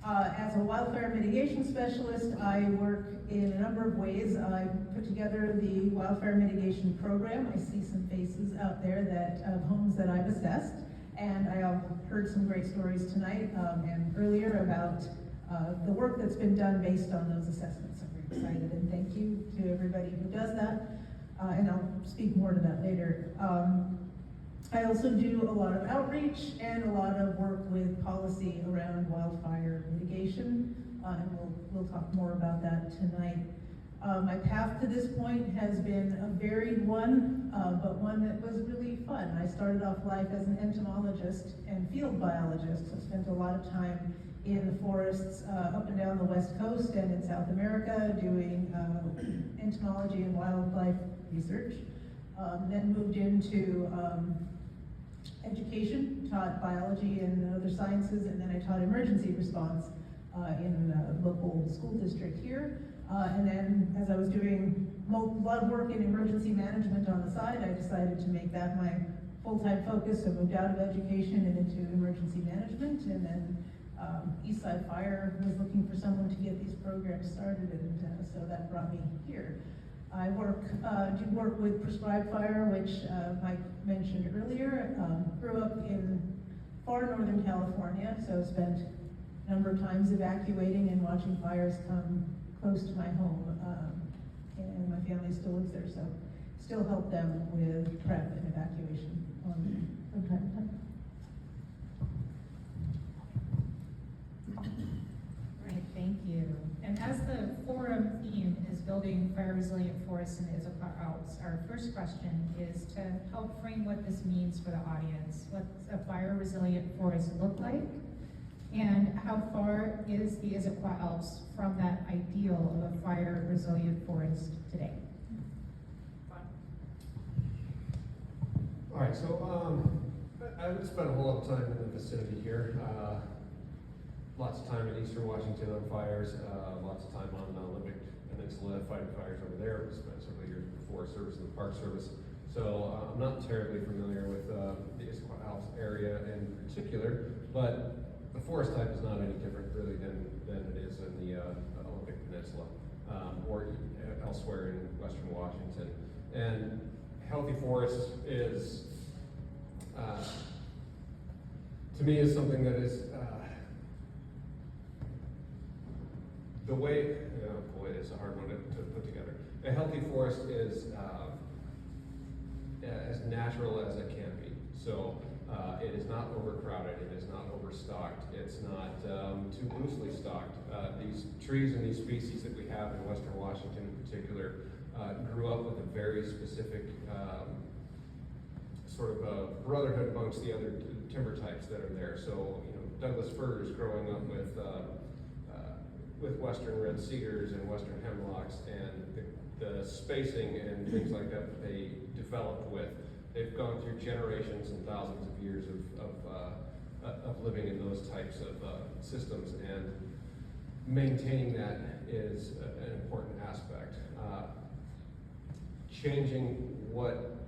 As a wildfire mitigation specialist, I work in a number of ways. I put together the wildfire mitigation program. I see some faces out there of homes that I've assessed, and I have heard some great stories tonight and earlier about the work that's been done based on those assessments. I'm very excited, and thank you to everybody who does that, and I'll speak more to that later. I also do a lot of outreach and a lot of work with policy around wildfire mitigation, and we'll talk more about that tonight. My path to this point has been a varied one, but one that was really fun. I started off life as an entomologist and field biologist. I spent a lot of time in the forests up and down the West Coast and in South America doing entomology and wildlife research. Then moved into education, taught biology and other sciences, and then I taught emergency response in a local school district here. And then as I was doing a lot of work in emergency management on the side, I decided to make that my full-time focus, so moved out of education and into emergency management. And then Eastside Fire was looking for someone to get these programs started, and so that brought me here. I do work with Prescribed Fire, which Mike mentioned earlier. Grew up in far northern California, so spent a number of times evacuating and watching fires come close to my home. And my family still lives there, so still help them with prep and evacuation from time to time. Right, thank you. And as the forum theme is building fire resilient forests in the Issaquah Alps, our first question is to help frame what this means for the audience. What's a fire resilient forest look like? And how far is the Issaquah Alps from that ideal of a fire resilient forest today? All right, so I haven't spent a whole lot of time in the vicinity here. Lots of time in Eastern Washington on fires, lots of time on the Olympic Peninsula fighting fires over there. We spent several years before service in the Park Service. So I'm not terribly familiar with the Issaquah Alps area in particular, but the forest type is not any different really than it is in the Olympic Peninsula or elsewhere in Western Washington. And healthy forest is, to me, is something that is the way, boy, it's a hard one to put together. A healthy forest is as natural as it can be. So it is not overcrowded, it is not overstocked, it's not too loosely stocked. These trees and these species that we have in Western Washington in particular grew up with a very specific sort of a brotherhood amongst the other timber types that are there. So, Douglas firs growing up with western red cedars and western hemlocks, and the spacing and things like that they developed with. They've gone through generations and thousands of years of living in those types of systems, and maintaining that is an important aspect. Changing what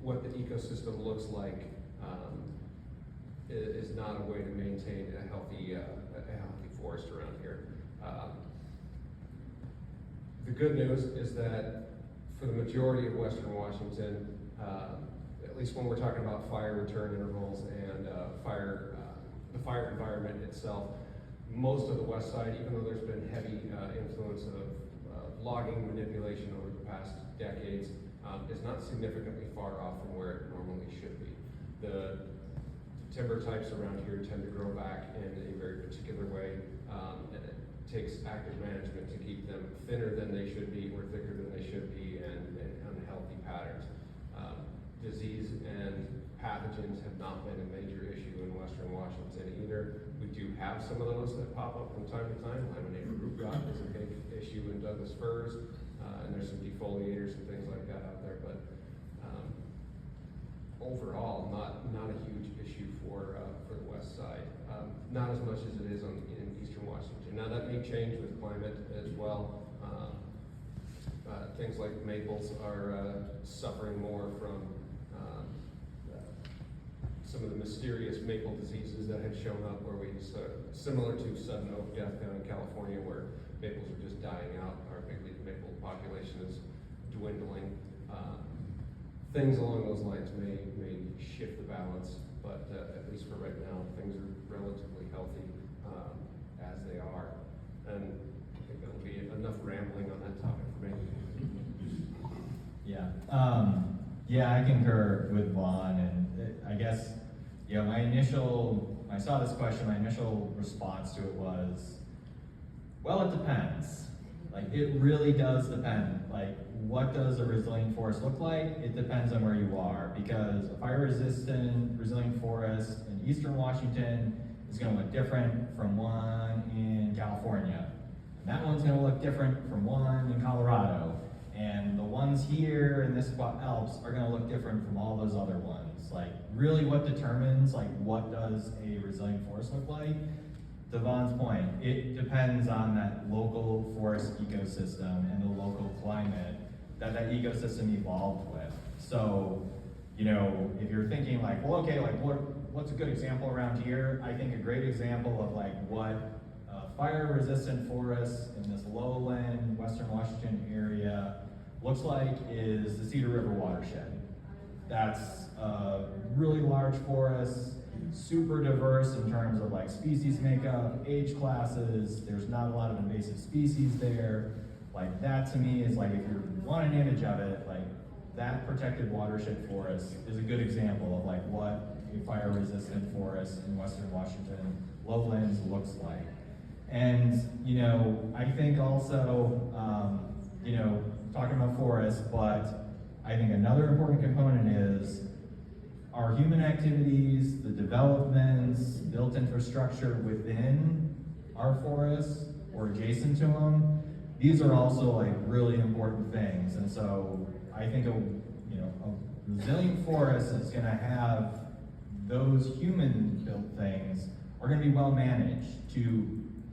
the ecosystem looks like is not a way to maintain a healthy forest around here. The good news is that for the majority of Western Washington, at least when we're talking about fire return intervals and the fire environment itself, most of the west side, even though there's been heavy influence of logging manipulation over the past decades, is not significantly far off from where it normally should be. The timber types around here tend to grow back in a very particular way, and it takes active management to keep them thinner than they should be or thicker than they should be, and unhealthy patterns. Disease and pathogens have not been a major issue in Western Washington either. We do have some of those that pop up from time to time. Laminated root rot is a big issue in Douglas firs, and there's some defoliators and things like that out there, but overall, not a huge issue for the west side. Not as much as it is in Eastern Washington. Now that may change with climate as well. Things like maples are suffering more from some of the mysterious maple diseases that had shown up, where similar to sudden oak death down in California, where maples are just dying out. Our bigleaf maple population is dwindling. Things along those lines may shift the balance, but at least for right now, things are relatively healthy as they are. And I think that'll be enough rambling on that topic for me. Yeah. Yeah, I concur with Vaughn, and I guess, you know, I saw this question, my initial response to it was, well, it depends. Like, it really does depend. Like, what does a resilient forest look like? It depends on where you are, because a fire-resistant, resilient forest in eastern Washington is gonna look different from one in California. And that one's gonna look different from one in Colorado. And the ones here in the Issaquah Alps are gonna look different from all those other ones. Like, really what determines, like, what does a resilient forest look like? To Vaughn's point, it depends on that local forest ecosystem and the local climate that ecosystem evolved with. So, you know, if you're thinking like, well, okay, like what's a good example around here? I think a great example of like what fire-resistant forests in this lowland Western Washington area looks like is the Cedar River watershed. That's a really large forest, super diverse in terms of like species makeup, age classes. There's not a lot of invasive species there. Like that to me is like, if you want an image of it, like that protected watershed forest is a good example of like what a fire-resistant forest in Western Washington lowlands looks like. And, you know, I think also, you know, talking about forests, but I think another important component is our human activities, the developments, built infrastructure within our forests or adjacent to them. These are also like really important things. And so I think a resilient forest is gonna have those human built things are gonna be well managed to,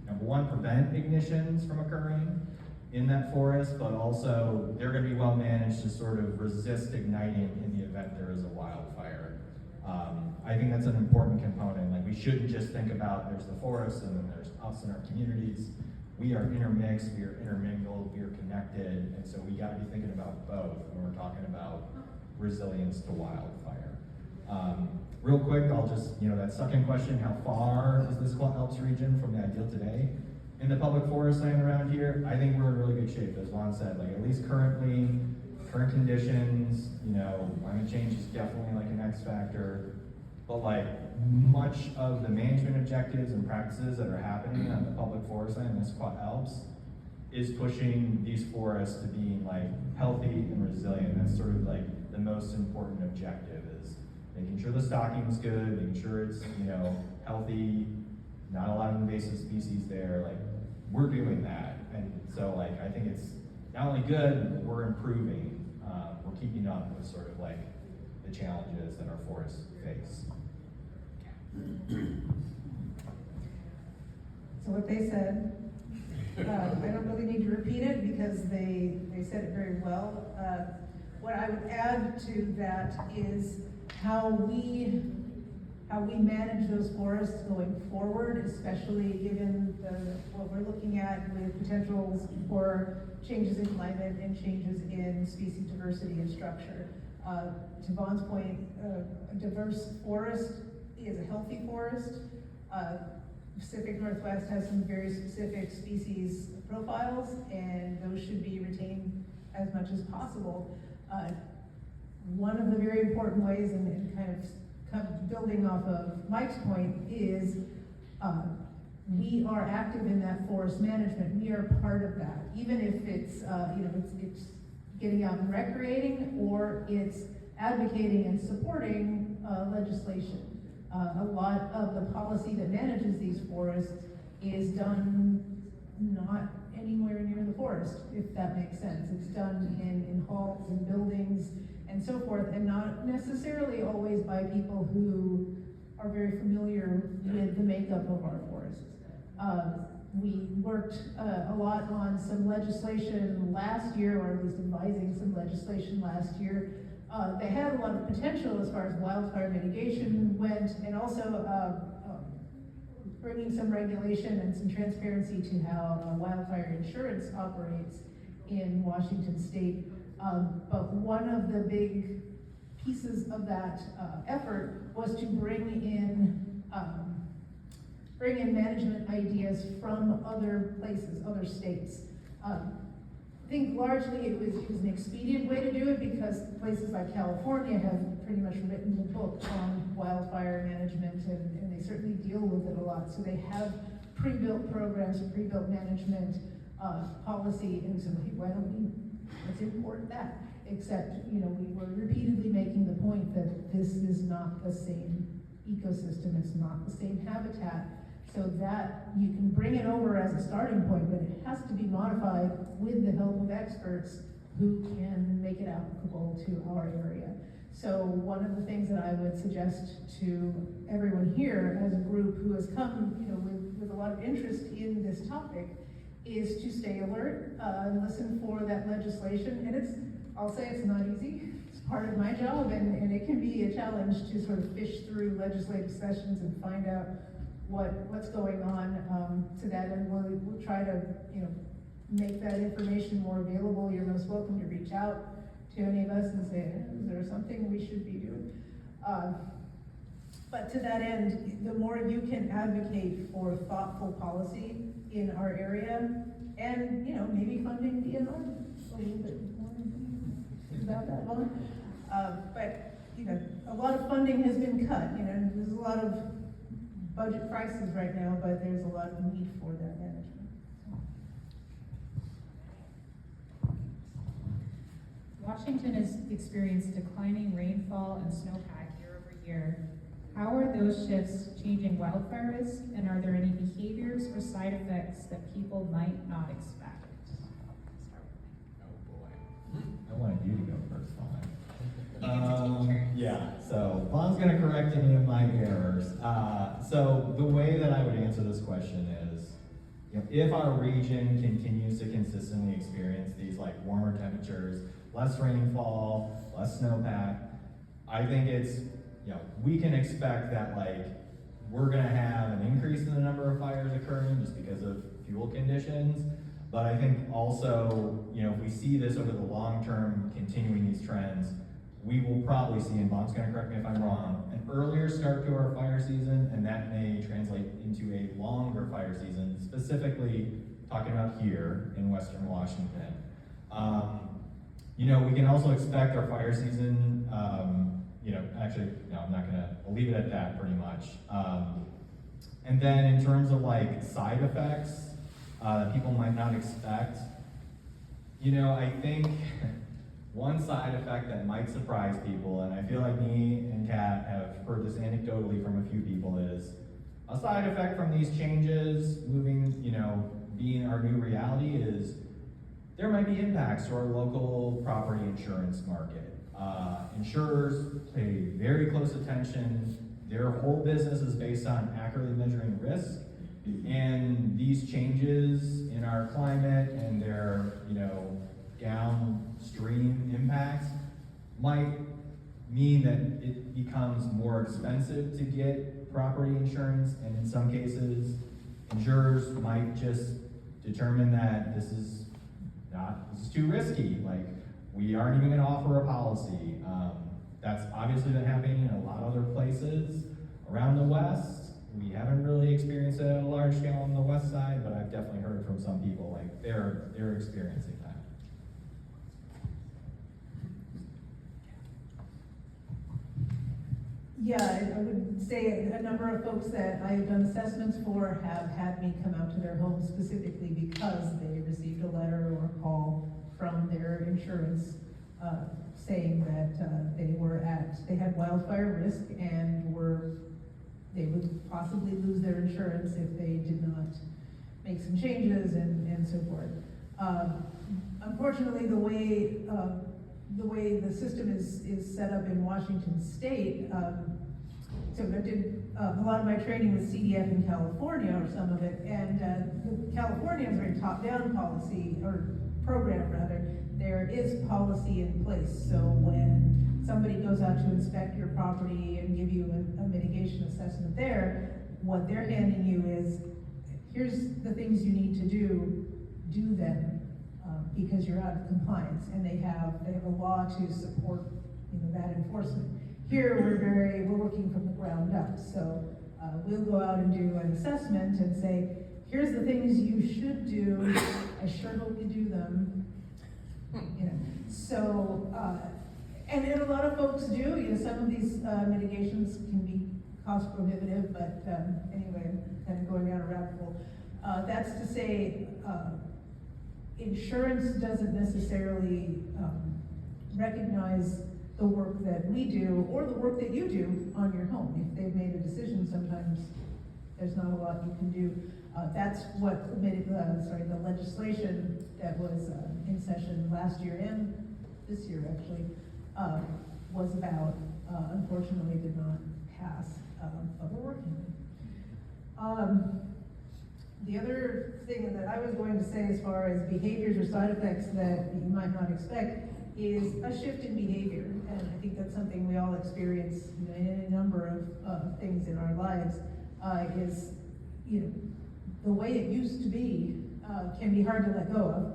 number one, prevent ignitions from occurring in that forest, but also they're gonna be well managed to sort of resist igniting in the event there is a wildfire. I think that's an important component. Like we shouldn't just think about there's the forest and then there's us and our communities. We are intermixed, we are intermingled, we are connected, and so we gotta be thinking about both when we're talking about resilience to wildfire. Real quick, I'll just, that second question, how far is this Issaquah Alps region from the ideal today? In the public forest land around here, I think we're in really good shape, as Vaughn said, like at least currently, current conditions, climate change is definitely like an X factor, but like much of the management objectives and practices that are happening on the public forest land in the Issaquah Alps is pushing these forests to being like healthy and resilient. That's sort of like the most important objective is making sure the stocking's good, making sure it's, healthy, not a lot of invasive species there. Like we're doing that. And so like, I think it's not only good, but we're improving. We're keeping up with sort of like the challenges that our forests face. So what they said, I don't really need to repeat it because they said it very well. What I would add to that is how we manage those forests going forward, especially given what we're looking at with potentials for changes in climate and changes in species diversity and structure. To Vaughn's point, a diverse forest is a healthy forest. Pacific Northwest has some very specific species profiles, and those should be retained as much as possible. One of the very important ways, and kind of building off of Mike's point, is we are active in that forest management. We are part of that, even if it's it's getting out and recreating, or it's advocating and supporting legislation. A lot of the policy that manages these forests is done not anywhere near the forest, if that makes sense. It's done in halls and buildings and so forth, and not necessarily always by people who are very familiar with the makeup of our forests. We worked a lot on some legislation last year, or at least advising some legislation last year. They had a lot of potential as far as wildfire mitigation went, and also bringing some regulation and some transparency to how wildfire insurance operates in Washington state. But one of the big pieces of that effort was to bring in management ideas from other places, other states. think largely it was an expedient way to do it because places like California have pretty much written the book on wildfire management and they certainly deal with it a lot. So they have pre-built programs, pre-built management policy, and so why don't we, let's import that? Except, we were repeatedly making the point that this is not the same ecosystem, it's not the same habitat. So that you can bring it over as a starting point, but it has to be modified with the help of experts who can make it applicable to our area. So one of the things that I would suggest to everyone here as a group who has come, with a lot of interest in this topic, is to stay alert and listen for that legislation. And I'll say it's not easy. It's part of my job, and it can be a challenge to sort of fish through legislative sessions and find out what's going on to that, and we'll try to make that information more available. You're most welcome to reach out to any of us and say, is there something we should be doing? But to that end, the more you can advocate for thoughtful policy in our area, and maybe funding DNR a little bit more about that one. But a lot of funding has been cut. There's a lot of budget crisis right now, but there's a lot of need for that management. Washington has experienced declining rainfall and snowpack year over year. How are those shifts changing wildfire risk, and are there any behaviors or side effects that people might not expect? Oh boy, I wanted you to go first, Vaughn. You get to take turns. Yeah, so Vaughn's gonna correct any of my errors. So the way that I would answer this question is, if our region continues to consistently experience these like warmer temperatures, less rainfall, less snowpack, I think it's, we can expect that we're gonna have an increase in the number of fires occurring just because of fuel conditions. But I think also, if we see this over the long term, continuing these trends, we will probably see, and Vaughn's gonna correct me if I'm wrong, an earlier start to our fire season, and that may translate into a longer fire season, specifically talking about here in Western Washington. We can also expect our fire season, actually, no, I'm not gonna, I'll leave it at that pretty much. And then in terms of side effects that people might not expect, I think one side effect that might surprise people, and I feel like me and Kat have heard this anecdotally from a few people, is a side effect from these changes, moving, being our new reality, is there might be impacts to our local property insurance market. Insurers pay very close attention. Their whole business is based on accurately measuring risk, and these changes in our climate and their, downstream impacts might mean that it becomes more expensive to get property insurance, and in some cases, insurers might just determine that this is too risky. We aren't even going to offer a policy. That's obviously been happening in a lot of other places around the West. We haven't really experienced it at a large scale on the West side, but I've definitely heard from some people they're experiencing that. Yeah, I would say a number of folks that I've done assessments for have had me come out to their homes specifically because they received a letter or a call from their insurance saying that they had wildfire risk and they would possibly lose their insurance if they did not make some changes and so forth. Unfortunately, the way the system is set up in Washington State, so I did a lot of my training with CDF in California, or some of it, and California is a very top-down policy, or program rather. There is policy in place, so when somebody goes out to inspect your property and give you a mitigation assessment there, what they're handing you is, here's the things you need to do them. Because you're out of compliance, and they have a law to support that enforcement. Here we're working from the ground up, so we'll go out and do an assessment and say, here's the things you should do. I sure hope you do them. You know, so, and a lot of folks do, you know, some of these mitigations can be cost prohibitive, but anyway, I'm kind of going down a rabbit hole. That's to say, insurance doesn't necessarily recognize the work that we do or the work that you do on your home. If they've made a decision, sometimes there's not a lot you can do. That's what the legislation that was in session last year and this year actually was about. Unfortunately, did not pass, but we're working on it. The other thing that I was going to say as far as behaviors or side effects that you might not expect is a shift in behavior. And I think that's something we all experience, you know, in a number of things in our lives, is, you know, the way it used to be can be hard to let go of.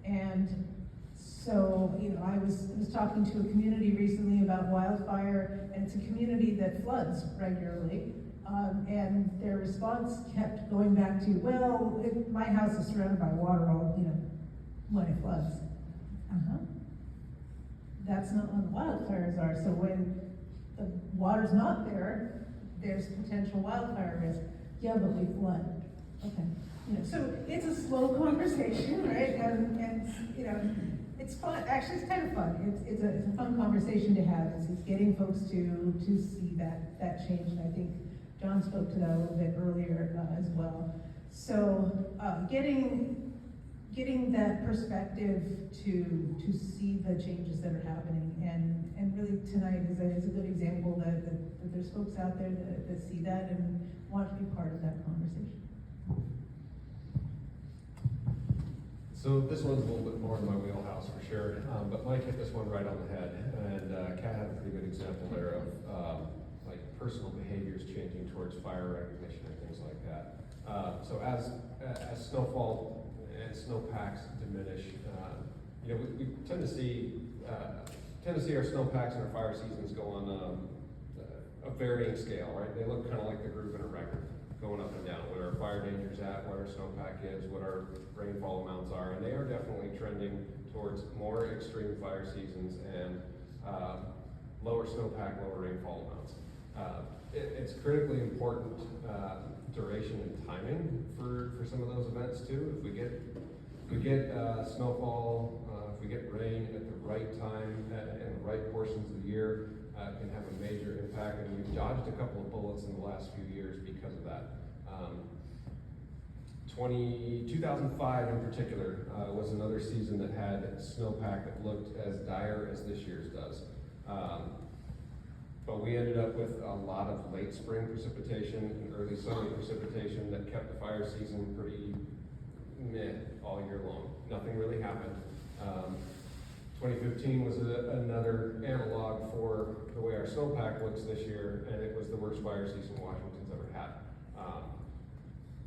And so, you know, I was talking to a community recently about wildfire, and it's a community that floods regularly. And their response kept going back to, well, my house is surrounded by water all, you know, when it floods. That's not when the wildfires are. So when the water's not there, there's potential wildfire risk. Yeah, but we flood. Okay. You know, so it's a slow conversation, right? And you know, it's fun. Actually, it's kind of fun. It's a fun conversation to have. It's getting folks to see that change, and I think John spoke to that a little bit earlier as well. So getting that perspective to see the changes that are happening, and really tonight is a good example that there's folks out there that see that and want to be part of that conversation. So this one's a little bit more in my wheelhouse for sure, but Mike hit this one right on the head, and Kat had a pretty good example there of like personal behaviors changing towards fire recognition and things like that. So as snowfall and snowpacks diminish, you know, we tend to see our snowpacks and our fire seasons go on a varying scale, right? They look kind of like the groove in a record, going up and down. What our fire danger's at, what our snowpack is, what our rainfall amounts are, and they are definitely trending towards more extreme fire seasons and lower snowpack, lower rainfall amounts. It's critically important duration and timing for some of those events too. If we get snowfall, if we get rain at the right time in the right portions of the year, it can have a major impact, and we've dodged a couple of bullets in the last few years because of that. 2005 in particular was another season that had snowpack that looked as dire as this year's does. But we ended up with a lot of late spring precipitation and early summer precipitation that kept the fire season pretty meh all year long. Nothing really happened. 2015 was another analog for the way our snowpack looks this year, and it was the worst fire season Washington's ever had.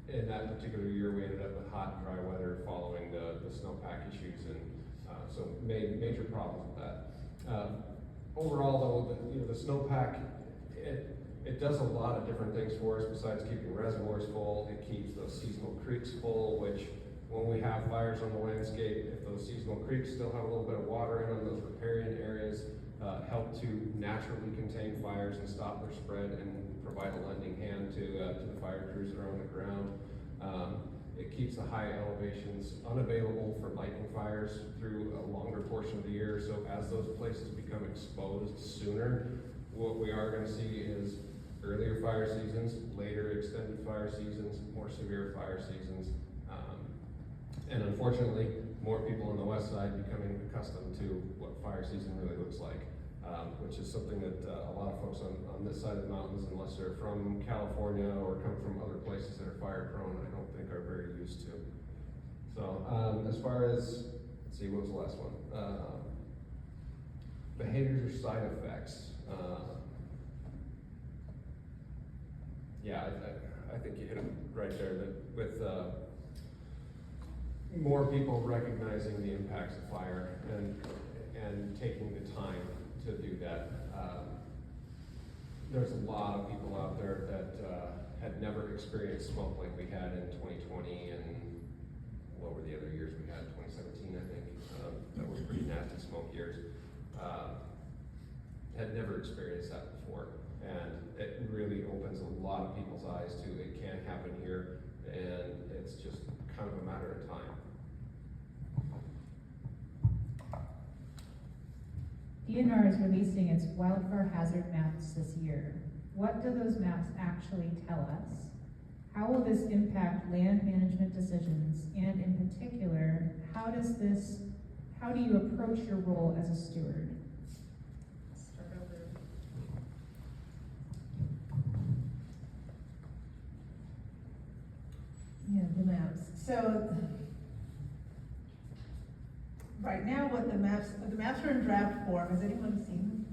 In that particular year, we ended up with hot and dry weather following the snowpack issues, and so made major problems with that. Overall, though, the snowpack, it does a lot of different things for us besides keeping reservoirs full. It keeps those seasonal creeks full, which when we have fires on the landscape, if those seasonal creeks still have a little bit of water in them, those riparian areas help to naturally contain fires and stop their spread and provide a lending hand to the fire crews that are on the ground. It keeps the high elevations unavailable for lightning fires through a longer portion of the year. So as those places become exposed sooner, what we are going to see is earlier fire seasons, later extended fire seasons, more severe fire seasons. And unfortunately, more people on the west side becoming accustomed to what fire season really looks like, which is something that a lot of folks on this side of the mountains, unless they're from California or come from other places that are fire prone, I don't think are very used to. So as far as, let's see, what was the last one? Behaviors or side effects. Yeah, I think you hit them right there, that with more people recognizing the impacts of fire and taking the time to do that. There's a lot of people out there that had never experienced smoke like we had in 2020 and what were the other years we had, 2017, I think, that were pretty nasty smoke years. Had never experienced that before. And it really opens a lot of people's eyes to it can happen here, and it's just kind of a matter of time. DNR is releasing its wildfire hazard maps this year. What do those maps actually tell us? How will this impact land management decisions? And in particular, how do you approach your role as a steward? Start over. Yeah, the maps. So, right now what the maps are in draft form. Has anyone seen them?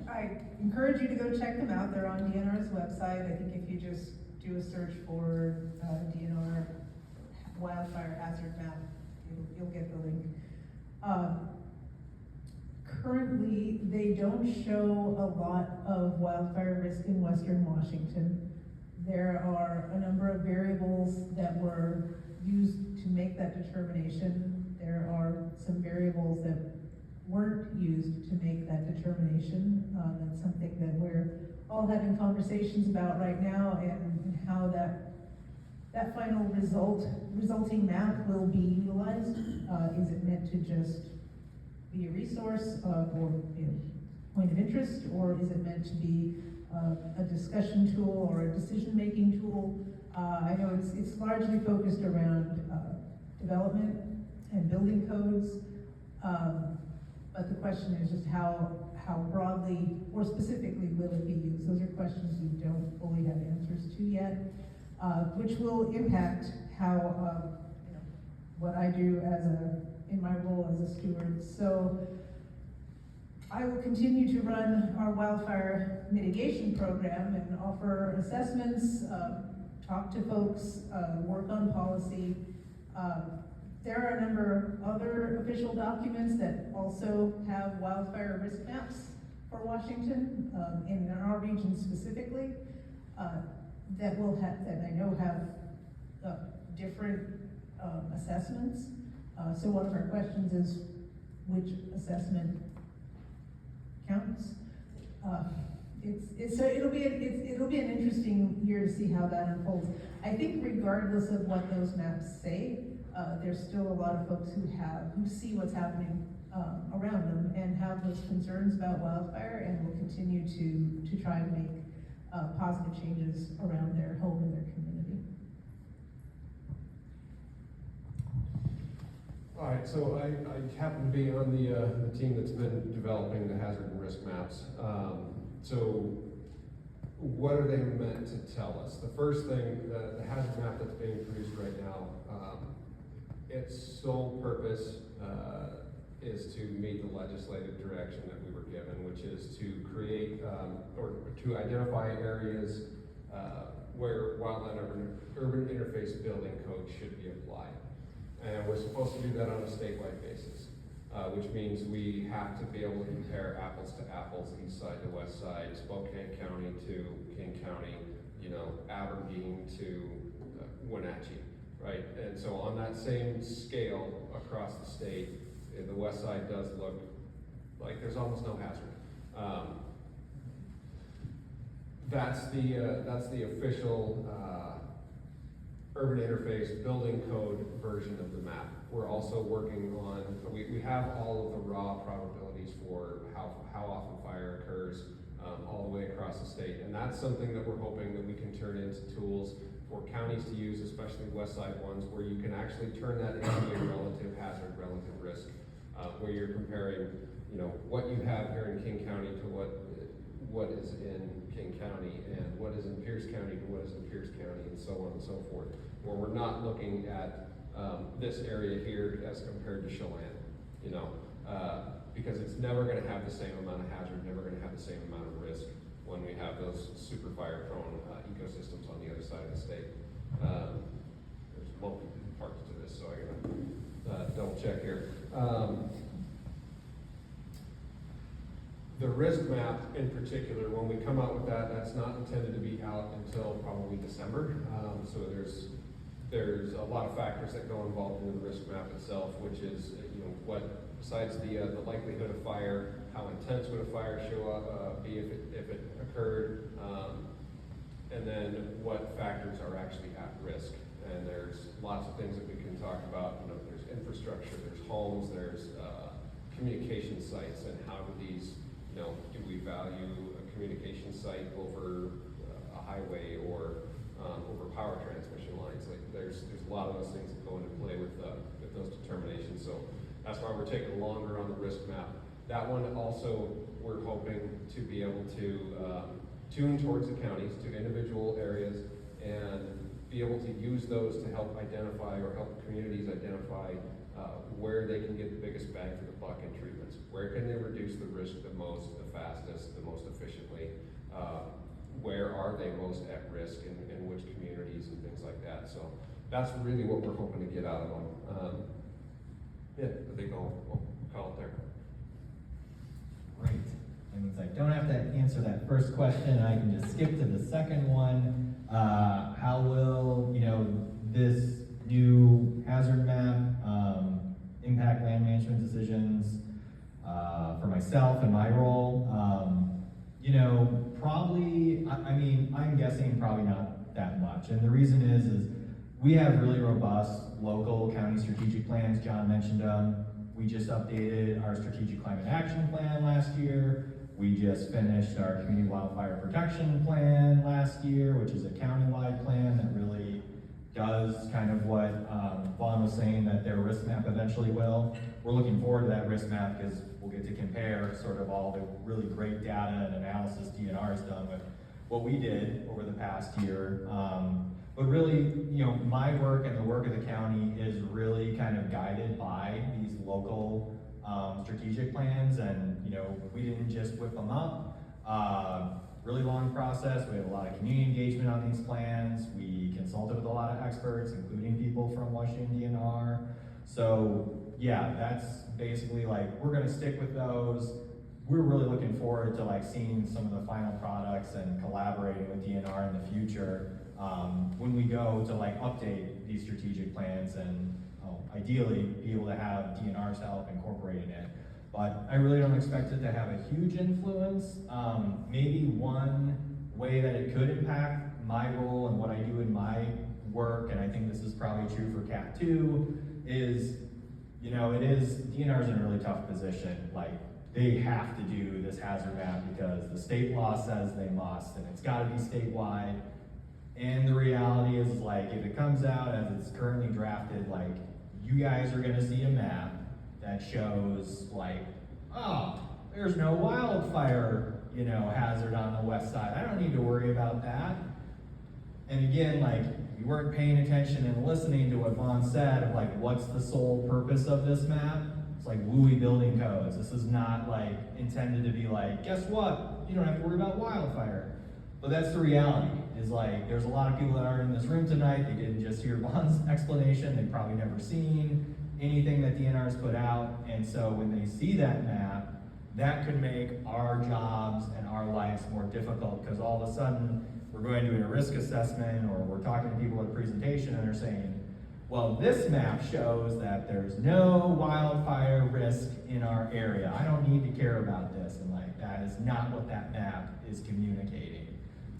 I encourage you to go check them out. They're on DNR's website. I think if you just do a search for DNR wildfire hazard map, you'll get the link. Currently, they don't show a lot of wildfire risk in Western Washington. There are a number of variables that were used to make that determination. There are some variables that weren't used to make that determination. That's something that we're all having conversations about right now, and how that final resulting map will be utilized. Is it meant to just be a resource or point of interest, or is it meant to be a discussion tool or a decision-making tool? I know it's largely focused around development and building codes, but the question is just how broadly or specifically will it be used? Those are questions we don't fully have answers to yet, which will impact how what I do in my role as a steward. So I will continue to run our wildfire mitigation program and offer assessments, talk to folks, work on policy. There are a number of other official documents that also have wildfire risk maps for Washington, in our region specifically, that I know have different assessments. So one of our questions is, which assessment counts? It'll be an interesting year to see how that unfolds. I think regardless of what those maps say, there's still a lot of folks who see what's happening around them and have those concerns about wildfire, and will continue to try and make positive changes around their home and their community. All right, so I happen to be on the team that's been developing the hazard and risk maps. So what are they meant to tell us? The first thing, the hazard map that's being produced right now, its sole purpose is to meet the legislative direction that we were given, which is to create or to identify areas where wildland urban interface building code should be applied. And we're supposed to do that on a statewide basis, which means we have to be able to compare apples to apples, east side to west side, Spokane County to King County, Aberdeen to Wenatchee, right? And so on that same scale across the state, the west side does look like there's almost no hazard. That's the official urban interface building code version of the map. We're also working on, we have all of the raw probabilities for how often fire occurs all the way across the state. And that's something that we're hoping that we can turn into tools for counties to use, especially west side ones, where you can actually turn that into a relative hazard, relative risk, where you're comparing, what you have here in King County to what is in King County, and what is in Pierce County to what is in Pierce County, and so on and so forth. Where we're not looking at this area here as compared to Chelan, because it's never going to have the same amount of hazard, never going to have the same amount of risk when we have those super fire prone ecosystems on the other side of the state. There's multiple parts to this, so I gotta double check here. The risk map in particular, when we come out with that, that's not intended to be out until probably December. So there's a lot of factors that go involved in the risk map itself, which is, what, besides the likelihood of fire, how intense would a fire show up, be if it occurred, and then what factors are actually at risk. And there's lots of things that we can talk about. There's infrastructure, there's homes, there's communication sites, and how do these, do we value a communication site over a highway or over power transmission lines? Like there's a lot of those things that go into play with those determinations. So that's why we're taking longer on the risk map. That one also, we're hoping to be able to tune towards the counties, to individual areas, and be able to use those to help identify or help communities identify where they can get the biggest bang for the buck in treatments. Where can they reduce the risk the most, the fastest, the most efficiently? Where are they most at risk in which communities and things like that? So that's really what we're hoping to get out of them. I think we'll call it there. Great. That means I don't have to answer that first question. I can just skip to the second one. How will, this new hazard map impact land management decisions for myself and my role? Probably, I'm guessing probably not that much. And the reason is we have really robust local county strategic plans. John mentioned them. We just updated our strategic climate action plan last year. We just finished our community wildfire protection plan last year, which is a county-wide plan that really does kind of what Vaughn was saying that their risk map eventually will. We're looking forward to that risk map because we'll get to compare sort of all the really great data and analysis DNR has done with what we did over the past year. But really, my work and the work of the county is really kind of guided by these local strategic plans, and we didn't just whip them up. Really long process. We had a lot of community engagement on these plans. We consulted with a lot of experts, including people from Washington DNR. So yeah, that's basically we're gonna stick with those. We're really looking forward to seeing some of the final products and collaborating with DNR in the future when we go to update these strategic plans and ideally be able to have DNR's help incorporating it. But I really don't expect it to have a huge influence. Maybe one way that it could impact my role and what I do in my work, and I think this is probably true for CAT 2, is, DNR's in a really tough position. They have to do this hazard map because the state law says they must, and it's gotta be statewide. And the reality is, if it comes out as it's currently drafted, you guys are gonna see a map that shows there's no wildfire, hazard on the west side. I don't need to worry about that. And again, you weren't paying attention and listening to what Vaughn said of what's the sole purpose of this map? It's WUI building codes. This is not intended to be guess what? You don't have to worry about wildfire. But that's the reality, is there's a lot of people that aren't in this room tonight. They didn't just hear Vaughn's explanation. They've probably never seen anything that DNR's put out. And so when they see that map, that could make our jobs and our lives more difficult, because all of a sudden we're going to do a risk assessment, or we're talking to people at a presentation and they're saying, well, this map shows that there's no wildfire risk in our area. I don't need to care about this. And that is not what that map is communicating.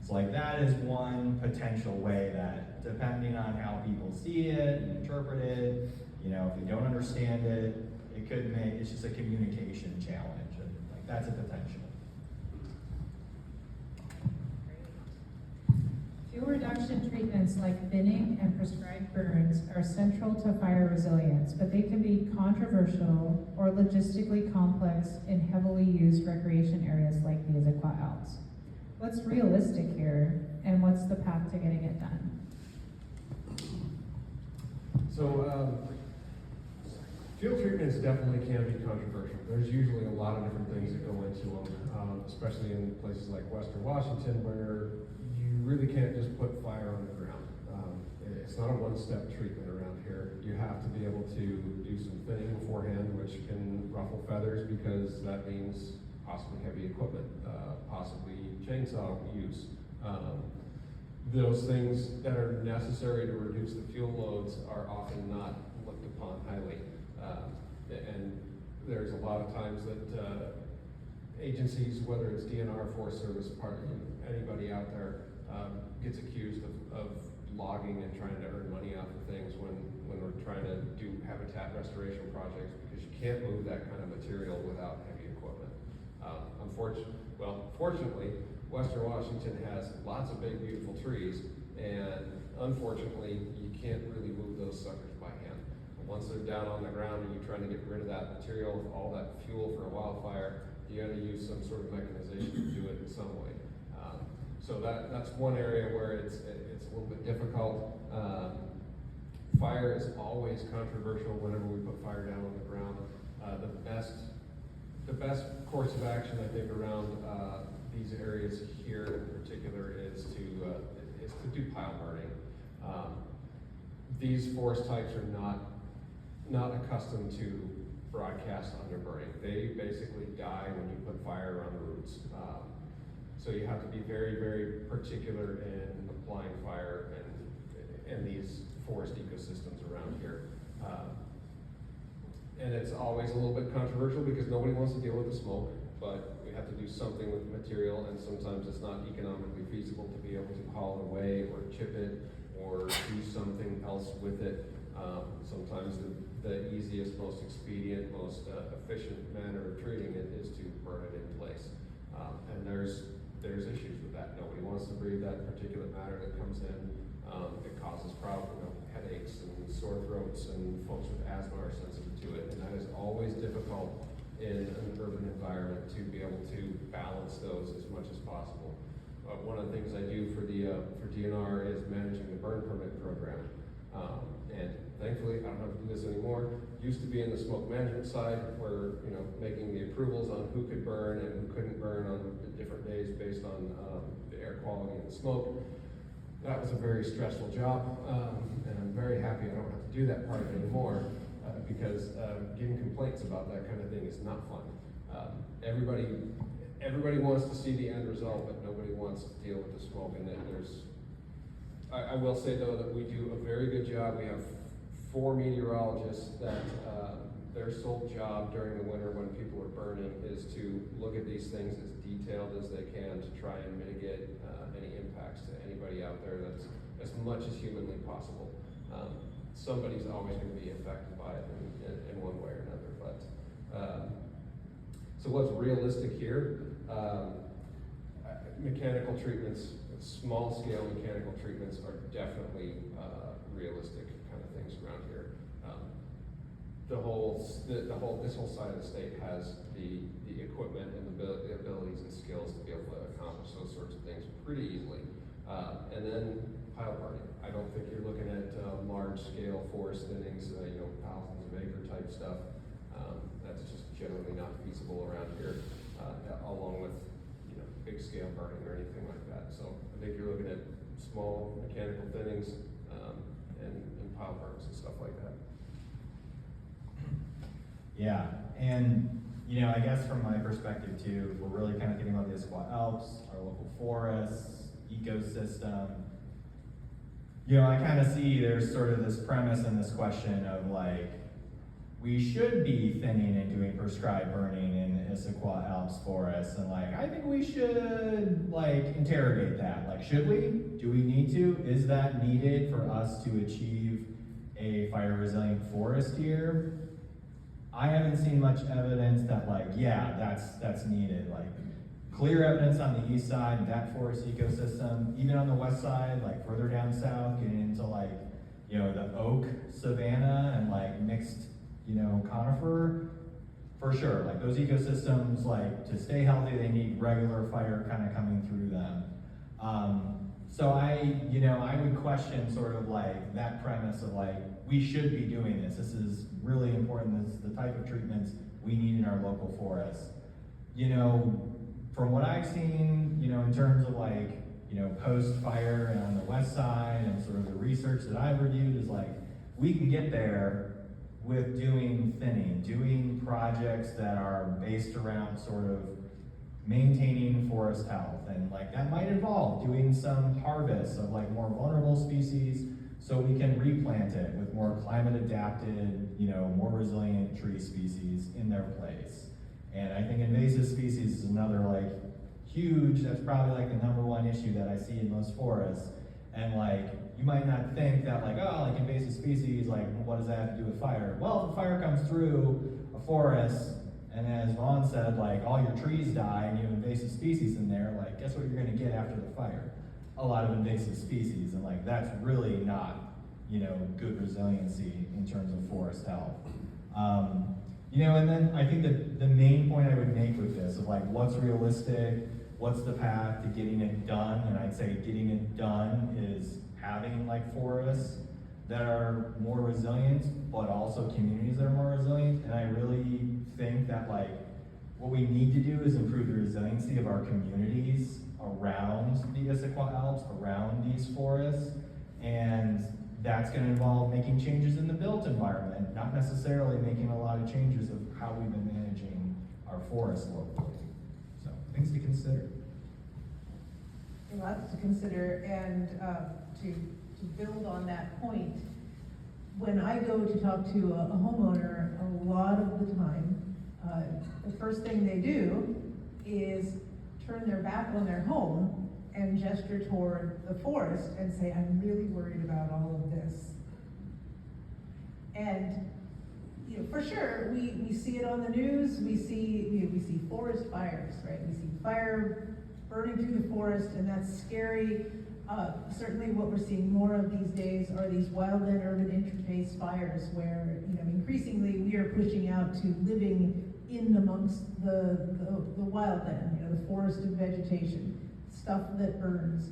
So that is one potential way that, depending on how people see it and interpret it, if they don't understand it, it could make, it's just a communication challenge, and that's a potential. Fuel reduction treatments like binning and prescribed burns are central to fire resilience, but they can be controversial or logistically complex in heavily used recreation areas like the Issaquah Alps. What's realistic here, and what's the path to getting it done? So, fuel treatments definitely can be controversial. There's usually a lot of different things that go into them, especially in places like Western Washington, where you really can't just put fire on the ground. It's not a one-step treatment around here. You have to be able to do some thinning beforehand, which can ruffle feathers, because that means possibly heavy equipment, possibly chainsaw use. Those things that are necessary to reduce the fuel loads are often not looked upon highly. And there's a lot of times that agencies, whether it's DNR, Forest Service, anybody out there, gets accused of logging and trying to earn money off of things when we're trying to do habitat restoration projects, because you can't move that kind of material without heavy equipment. Fortunately, Western Washington has lots of big, beautiful trees, and unfortunately, you can't really move those suckers by hand. Once they're down on the ground and you're trying to get rid of that material, all that fuel for a wildfire, you got to use some sort of mechanization to do it in some way. So that's one area where it's a little bit difficult. Fire is always controversial whenever we put fire down on the ground. The best course of action, I think, around these areas here in particular is to do pile burning. These forest types are not accustomed to broadcast underburning. They basically die when you put fire around the roots. So you have to be very, very particular in applying fire in these forest ecosystems around here. And it's always a little bit controversial because nobody wants to deal with the smoke, but we have to do something with the material, and sometimes it's not economically feasible to be able to haul it away or chip it or do something else with it. Sometimes the easiest, most expedient, most efficient manner of treating it is to burn it in place. And there's issues with that. Nobody wants to breathe that particulate matter that comes in. It causes headaches and sore throats, and folks with asthma are sensitive to it. And that is always difficult in an urban environment to be able to balance those as much as possible. One of the things I do for DNR is managing the burn permit program. And thankfully, I don't have to do this anymore. Used to be in the smoke management side, where making the approvals on who could burn and who couldn't burn on different days based on the air quality and the smoke. That was a very stressful job, and I'm very happy I don't have to do that part of it anymore, because getting complaints about that kind of thing is not fun. Everybody wants to see the end result, but nobody wants to deal with the smoke. And then I will say though that we do a very good job. We have 4 meteorologists that their sole job during the winter when people are burning is to look at these things as detailed as they can to try and mitigate any impacts to anybody out there. That's as much as humanly possible. Somebody's always going to be affected by it in one way or another. But so what's realistic here? Mechanical treatments, small scale mechanical treatments are definitely realistic kind of things around here. This whole side of the state has the equipment and the abilities and skills to be able to accomplish those sorts of things pretty easily. And then pile burning. I don't think you're looking at large scale forest thinnings, thousands of acre type stuff. That's just generally not feasible around here, along with big scale burning or anything like that. So I think you're looking at small mechanical thinnings and pile burns and stuff like that. Yeah, and I guess from my perspective too, if we're really kind of thinking about the Issaquah Alps, our local forests, ecosystem, I kind of see there's sort of this premise and this question of like, we should be thinning and doing prescribed burning in Issaquah Alps forests, and like, I think we should like interrogate that. Like, should we? Do we need to? Is that needed for us to achieve a fire resilient forest here? I haven't seen much evidence that like, yeah, that's needed. Like, clear evidence on the east side, that forest ecosystem, even on the west side, like further down south, getting into like, the oak savanna and like mixed, conifer, for sure. Like those ecosystems, like to stay healthy, they need regular fire kind of coming through them. So I would question sort of like that premise of like, we should be doing this. This is really important. This is the type of treatments we need in our local forests. From what I've seen, in terms of like, post-fire and on the west side and sort of the research that I've reviewed is like, we can get there with doing thinning, doing projects that are based around sort of maintaining forest health, and like that might involve doing some harvests of like more vulnerable species so we can replant it with more climate adapted, you know, more resilient tree species in their place. And I think invasive species is another like huge, that's probably like the #1 issue that I see in most forests. And like, you might not think that like, oh, like invasive species, like what does that have to do with fire? Well, if a fire comes through a forest, and as Vaughn said, like all your trees die and you have invasive species in there, like guess what you're gonna get after the fire? A lot of invasive species, and like that's really not, you know, good resiliency in terms of forest health. You know, and then I think that the main point I would make with this of like what's realistic, what's the path to getting it done, and I'd say getting it done is having like forests that are more resilient, but also communities that are more resilient. And I really think that like what we need to do is improve the resiliency of our communities around the Issaquah Alps, around these forests, and that's going to involve making changes in the built environment, not necessarily making a lot of changes of how we've been managing our forests locally. So things to consider. Lots to consider, and to build on that point, when I go to talk to a homeowner, a lot of the time, the first thing they do is turn their back on their home and gesture toward the forest and say, I'm really worried about all of this. And you know, for sure, we see it on the news, we see forest fires, right? We see fire burning through the forest, and that's scary. Certainly what we're seeing more of these days are these wildland urban interface fires where, you know, increasingly we are pushing out to living in amongst the wildland, you know, the forested vegetation, stuff that burns.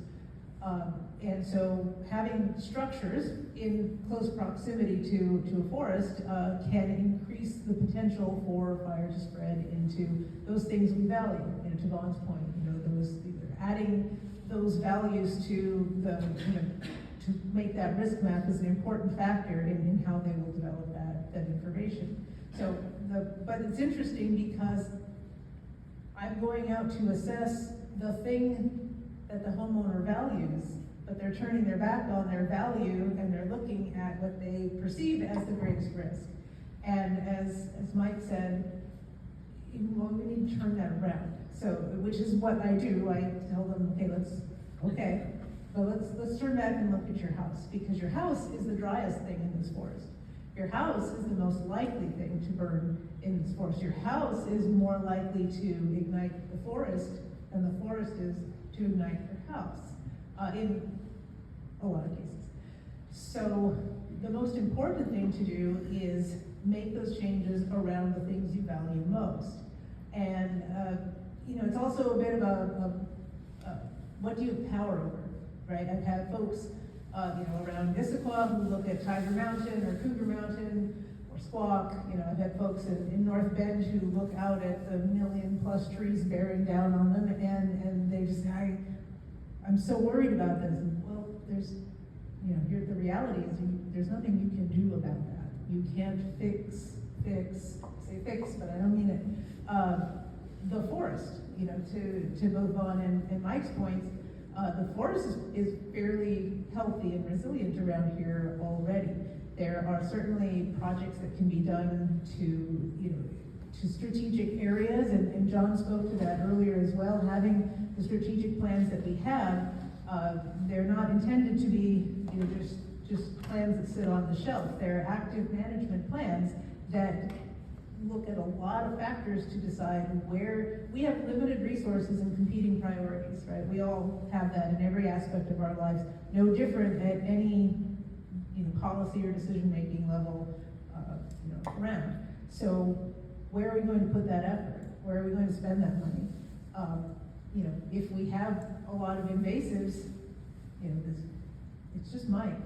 And so having structures in close proximity to a forest can increase the potential for fire to spread into those things we value. You know, to Vaughn's point, you know, adding those values to the, you know, to make that risk map is an important factor in how they will develop that information. So, but it's interesting because I'm going out to assess the thing that the homeowner values, but they're turning their back on their value and they're looking at what they perceive as the greatest risk. And as Mike said, well, we need to turn that around. So, which is what I do. I tell them, let's turn back and look at your house, because your house is the driest thing in this forest. Your house is the most likely thing to burn in this forest. Your house is more likely to ignite the forest than the forest is to ignite your house, in a lot of cases. So the most important thing to do is make those changes around the things you value most. And you know, it's also a bit of what do you have power over, right? I've had folks, you know, around Issaquah who look at Tiger Mountain or Cougar Mountain or Squawk. You know, I've had folks in North Bend who look out at the 1,000,000+ trees bearing down on them, and they just say, I'm so worried about this. And, well, there's, you know, the reality is there's nothing you can do about that. You can't fix, but I don't mean it. The forest, you know, to both Vaughn and Mike's points, the forest is fairly healthy and resilient around here already. There are certainly projects that can be done to, you know, to strategic areas, and John spoke to that earlier as well. Having the strategic plans that we have, they're not intended to be, you know, just plans that sit on the shelf. They're active management plans that look at a lot of factors to decide where we have limited resources and competing priorities, right? We all have that in every aspect of our lives, no different at any, you know, policy or decision-making level, you know, around. So where are we going to put that effort? Where are we going to spend that money? You know, if we have a lot of invasives, you know, it's just Mike.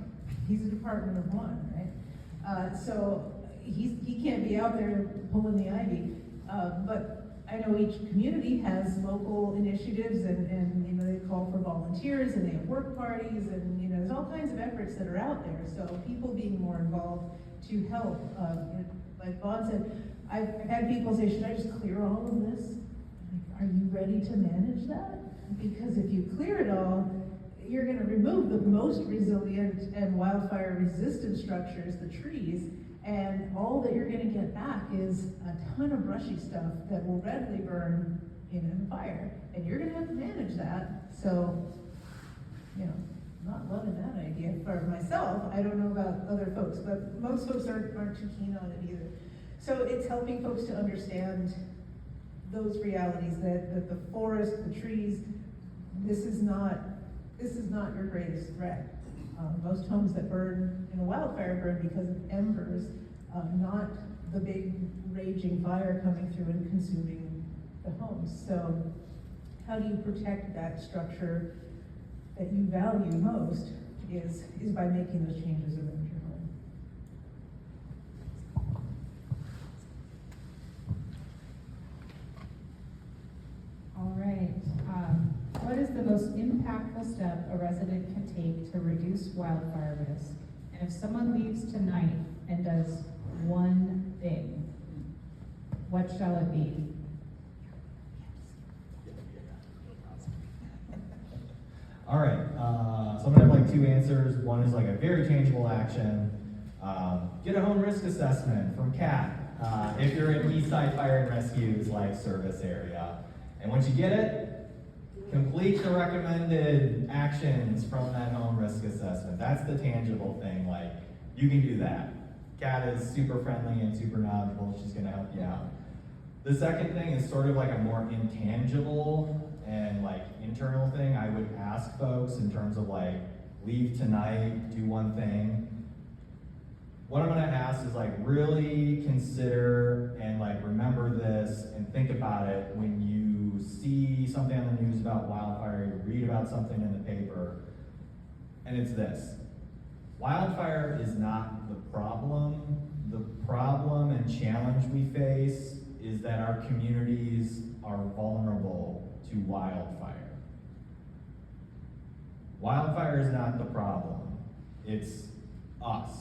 He's a department of one, right? So he can't be out there pulling the ivy, but I know each community has local initiatives, and you know, they call for volunteers, and they have work parties, and you know, there's all kinds of efforts that are out there. So people being more involved to help. You know, like Vaughn said, I've had people say, should I just clear all of this? are you ready to manage that? Because if you clear it all, you're gonna remove the most resilient and wildfire resistant structures, the trees, and all that you're gonna get back is a ton of brushy stuff that will readily burn in a fire. And you're gonna have to manage that, so, you know, not loving that idea for myself. I don't know about other folks, but most folks aren't too keen on it either. So it's helping folks to understand those realities, that the forest, the trees, this is not your greatest threat. Most homes that burn in a wildfire burn because of embers, not the big raging fire coming through and consuming the homes. So how do you protect that structure that you value most is by making those changes around your home. All right. What is the most impactful step a resident can take to reduce wildfire risk? And if someone leaves tonight and does one thing, what shall it be? All right, so I'm gonna have like two answers. One is like a very tangible action. Get a home risk assessment from CAT. If you're in Eastside Fire and Rescue's like service area. And once you get it, complete the recommended actions from that home risk assessment. That's the tangible thing, like you can do that. CAT is super friendly and super knowledgeable, she's gonna help you out. The second thing is sort of like a more intangible and like internal thing. I would ask folks in terms of like, leave tonight, do one thing. What I'm gonna ask is like, really consider and like remember this and think about it when you see something on the news about wildfire, you read about something in the paper, and it's this. Wildfire is not the problem. The problem and challenge we face is that our communities are vulnerable to wildfire. Wildfire is not the problem. It's us.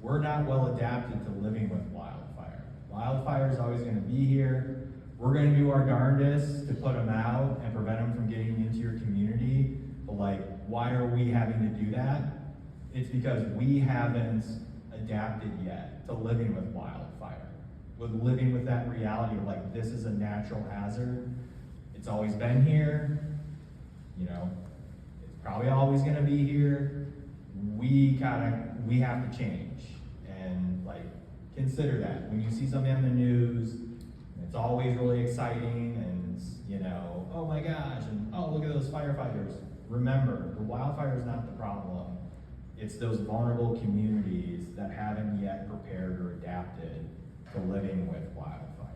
We're not well adapted to living with wildfire. Wildfire is always going to be here. We're going to do our darndest to put them out and prevent them from getting into your community. But like, why are we having to do that? It's because we haven't adapted yet to living with wildfire, with living with that reality of like, this is a natural hazard. It's always been here. You know, it's probably always going to be here. We have to change. And like, consider that when you see something on the news. It's always really exciting and, you know, oh my gosh, and oh, look at those firefighters. Remember, the wildfire is not the problem. It's those vulnerable communities that haven't yet prepared or adapted to living with wildfire.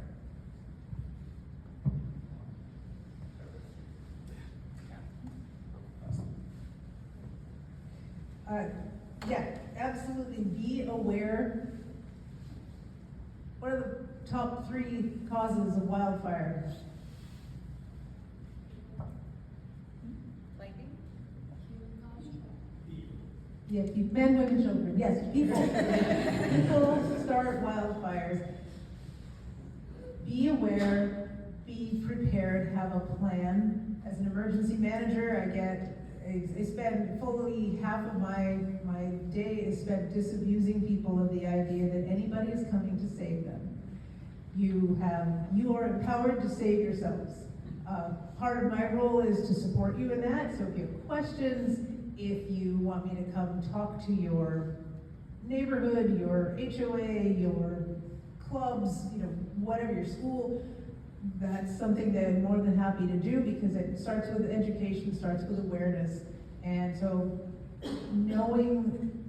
Yeah, absolutely. Be aware. What are the top 3 causes of wildfire? Lightning? Yeah, men, women, children. Yes, people. People start wildfires. Be aware, be prepared, have a plan. As an emergency manager, I spend fully half of my day is spent disabusing people of the idea that anybody is coming to save them. You are empowered to save yourselves. Part of my role is to support you in that. So if you have questions, if you want me to come talk to your neighborhood, your HOA, your clubs, you know, whatever, your school, that's something that I'm more than happy to do because it starts with education, starts with awareness. And so knowing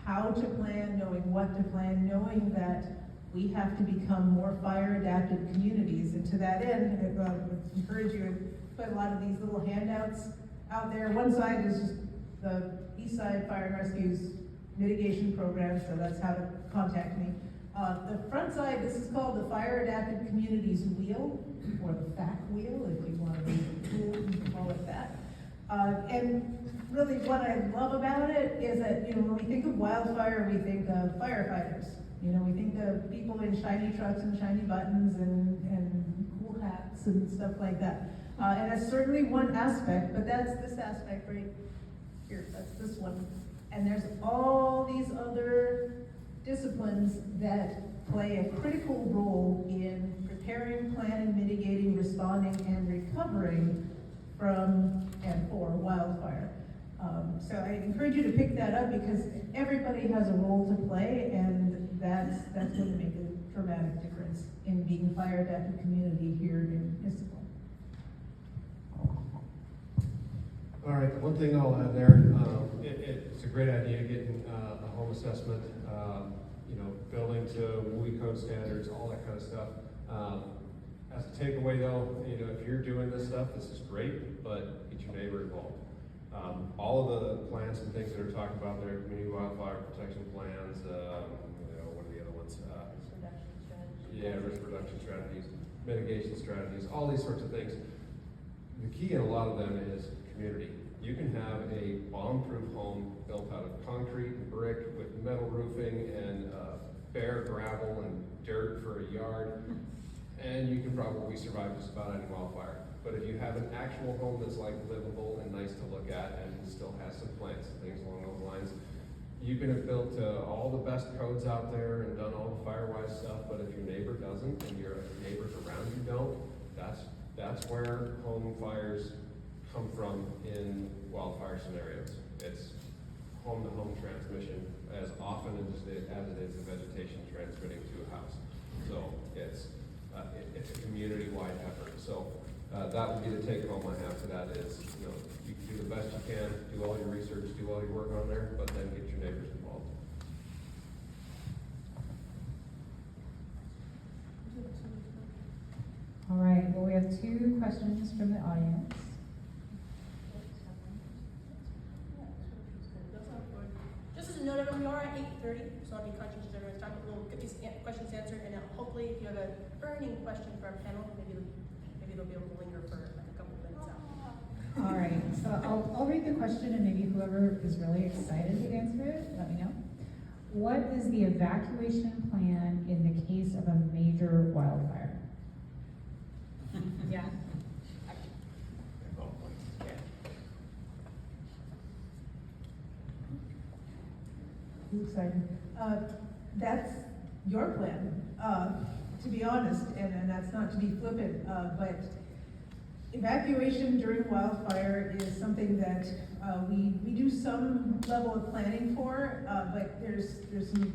how to plan, knowing what to plan, knowing that we have to become more fire-adapted communities. And to that end, I would encourage you to put a lot of these little handouts out there. One side is just the Eastside Fire and Rescue's mitigation program, so that's how to contact me. The front side, this is called the Fire Adapted Communities Wheel, or the FAC Wheel, if you want to be cool, you can call it that. And really what I love about it is that, you know, when we think of wildfire, we think of firefighters. You know, we think of people in shiny trucks and shiny buttons and cool hats and stuff like that. And that's certainly one aspect, but that's this aspect right here, that's this one. And there's all these other disciplines that play a critical role in preparing, planning, mitigating, responding, and recovering from and for wildfire. So I encourage you to pick that up because everybody has a role to play, and that's going to make a dramatic difference in being fire adapted community here in Issaquah. All right, the one thing I'll add there, it's a great idea getting a home assessment, building to WUI code standards, all that kind of stuff. As a takeaway though, if you're doing this stuff, this is great, but get your neighbor involved. All of the plans and things that are talked about there, community wildfire protection plans, what are the other ones? Risk reduction strategies, mitigation strategies, all these sorts of things. The key in a lot of them is community. You can have a bomb-proof home built out of concrete and brick with metal roofing and bare gravel and dirt for a yard, and you can probably survive just about any wildfire. But if you have an actual home that's like livable and nice to look at and still has some plants and things along those lines, you can have built all the best codes out there and done all the fire-wise stuff, but if your neighbor doesn't and your neighbors around you don't, that's where home fires come from in wildfire scenarios. It's home-to-home transmission as often as it is the vegetation transmitting to a house. So it's a community-wide effort. So that would be the take home I have to that is, you can do the best you can, do all your research, do all your work on there, but then get your neighbors involved. All right, well, we have 2 questions from the audience. Just as a note, everyone, we are at 8:30, so I'll be conscious of everyone's time, but we'll get these questions answered, and hopefully, if you have a burning question for our panel, maybe they'll be able to linger for like a couple of minutes out. All right, so I'll read the question, and maybe whoever is really excited to answer it, let me know. What is the evacuation plan in the case of a major wildfire? Yeah. Who's excited? That's your plan, to be honest, and that's not to be flippant, but evacuation during wildfire is something that we do some level of planning for, but there's some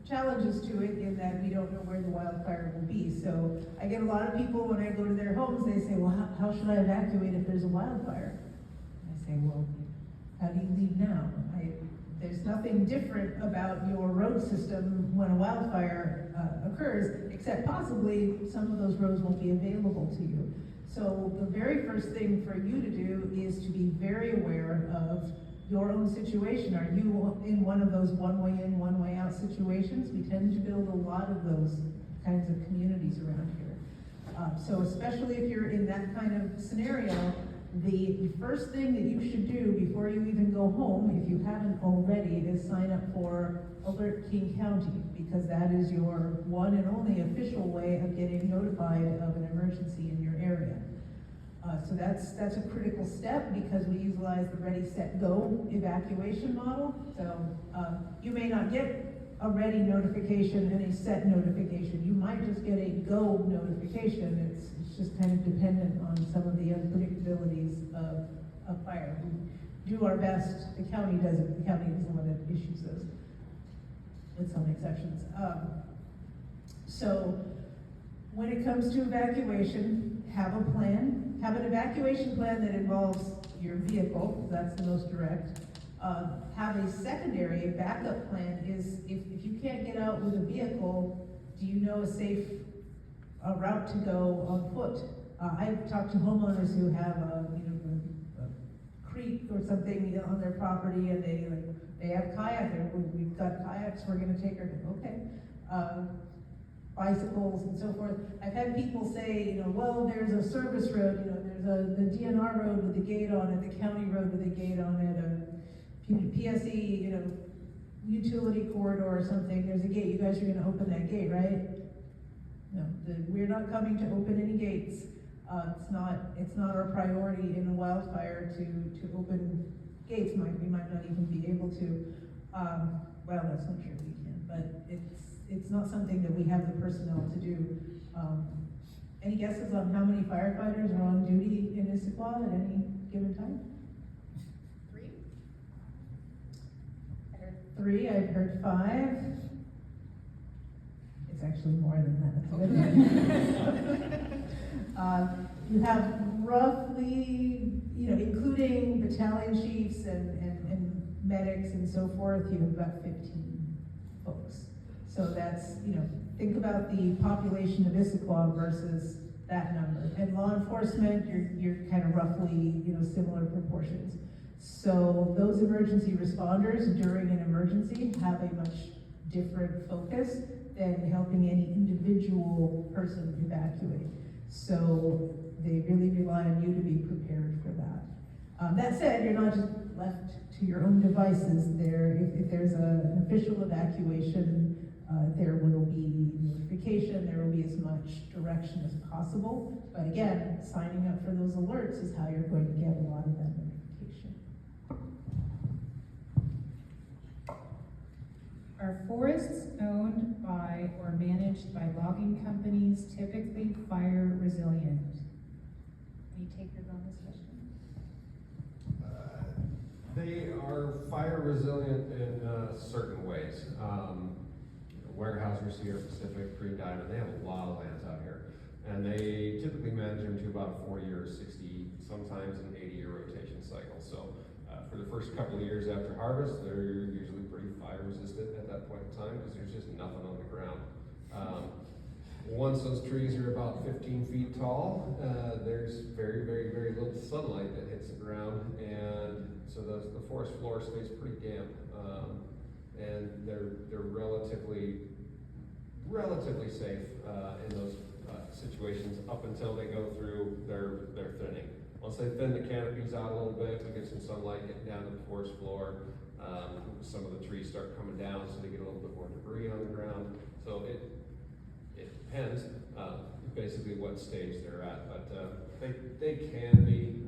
challenges to it in that we don't know where the wildfire will be. So I get a lot of people when I go to their homes, they say, well, how should I evacuate if there's a wildfire? I say, well, how do you leave now? There's nothing different about your road system when a wildfire occurs, except possibly some of those roads won't be available to you. So the very first thing for you to do is to be very aware of your own situation. Are you in one of those one way in, one way out situations? We tend to build a lot of those kinds of communities around here. So especially if you're in that kind of scenario, the first thing that you should do before you even go home, if you haven't already, is sign up for Alert King County, because that is your one and only official way of getting notified of an emergency in your area. So that's a critical step because we utilize the Ready, Set, Go evacuation model. So you may not get a ready notification and a set notification. You might just get a go notification. It's just kind of dependent on some of the unpredictabilities of fire. We do our best. The county doesn't. The county is the one that issues those, with some exceptions. So when it comes to evacuation, have a plan. Have an evacuation plan that involves your vehicle. That's the most direct. Have a secondary, a backup plan is if you can't get out with a vehicle, do you know a safe route to go on foot? I've talked to homeowners who have a creek or something on their property, and they have kayak there. We've got kayaks. We're going to take her. Okay. Bicycles and so forth. I've had people say, well, there's a service road. There's the DNR road with the gate on it, the county road with the gate on it, PSE, utility corridor or something. There's a gate. You guys are going to open that gate, right? No, we're not coming to open any gates. It's not our priority in a wildfire to open gates. We might not even be able to. Well, that's not true, we can, but it's not something that we have the personnel to do. Any guesses on how many firefighters are on duty in Issaquah at any given time? 3? I heard 3, I've heard 5. It's actually more than that. You have roughly, including battalion chiefs and medics and so forth, you have about 15 folks. So that's, think about the population of Issaquah versus that number. And law enforcement, you're kind of roughly, similar proportions. So those emergency responders during an emergency have a much different focus than helping any individual person evacuate. So they really rely on you to be prepared for that. That said, you're not just left to your own devices. If there's an official evacuation, there will be notification, there will be as much direction as possible. But again, signing up for those alerts is how you're going to get a lot of that notification. Are forests owned by or managed by logging companies typically fire resilient? Any takers on this question? They are fire resilient in certain ways. Weyerhaeuser, Sierra Pacific, Green Diamond, they have a lot of lands out here. And they typically manage them to about a 4-year, 60, sometimes an 80-year rotation cycle. So for the first couple of years after harvest, they're usually pretty fire resistant at that point in time because there's just nothing on the ground. Once those trees are about 15 feet tall, there's very, very, very little sunlight that hits the ground, and so the forest floor stays pretty damp. And they're relatively safe in those situations up until they go through their thinning. Once they thin the canopies out a little bit, we get some sunlight getting down to the forest floor. Some of the trees start coming down, so they get a little bit more debris on the ground. So it depends basically what stage they're at, but they can be.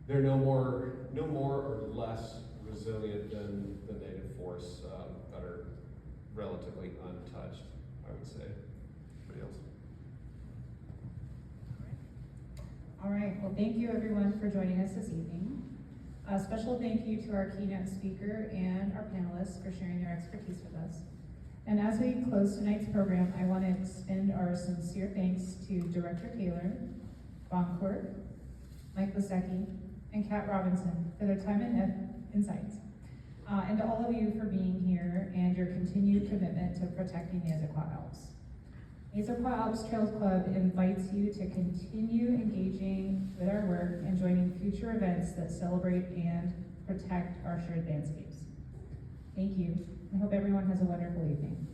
They're no more or less resilient than the native forests that are relatively untouched, I would say. Anybody else? All right, well, thank you everyone for joining us this evening. A special thank you to our keynote speaker and our panelists for sharing their expertise with us. And as we close tonight's program, I want to extend our sincere thanks to Director Kaler, Vaughn Cork, Mike Lasecki, and Kat Robinson for their time and insights. And to all of you for being here and your continued commitment to protecting the Issaquah Alps. Issaquah Alps Trails Club invites you to continue engaging with our work and joining future events that celebrate and protect our shared landscapes. Thank you. I hope everyone has a wonderful evening.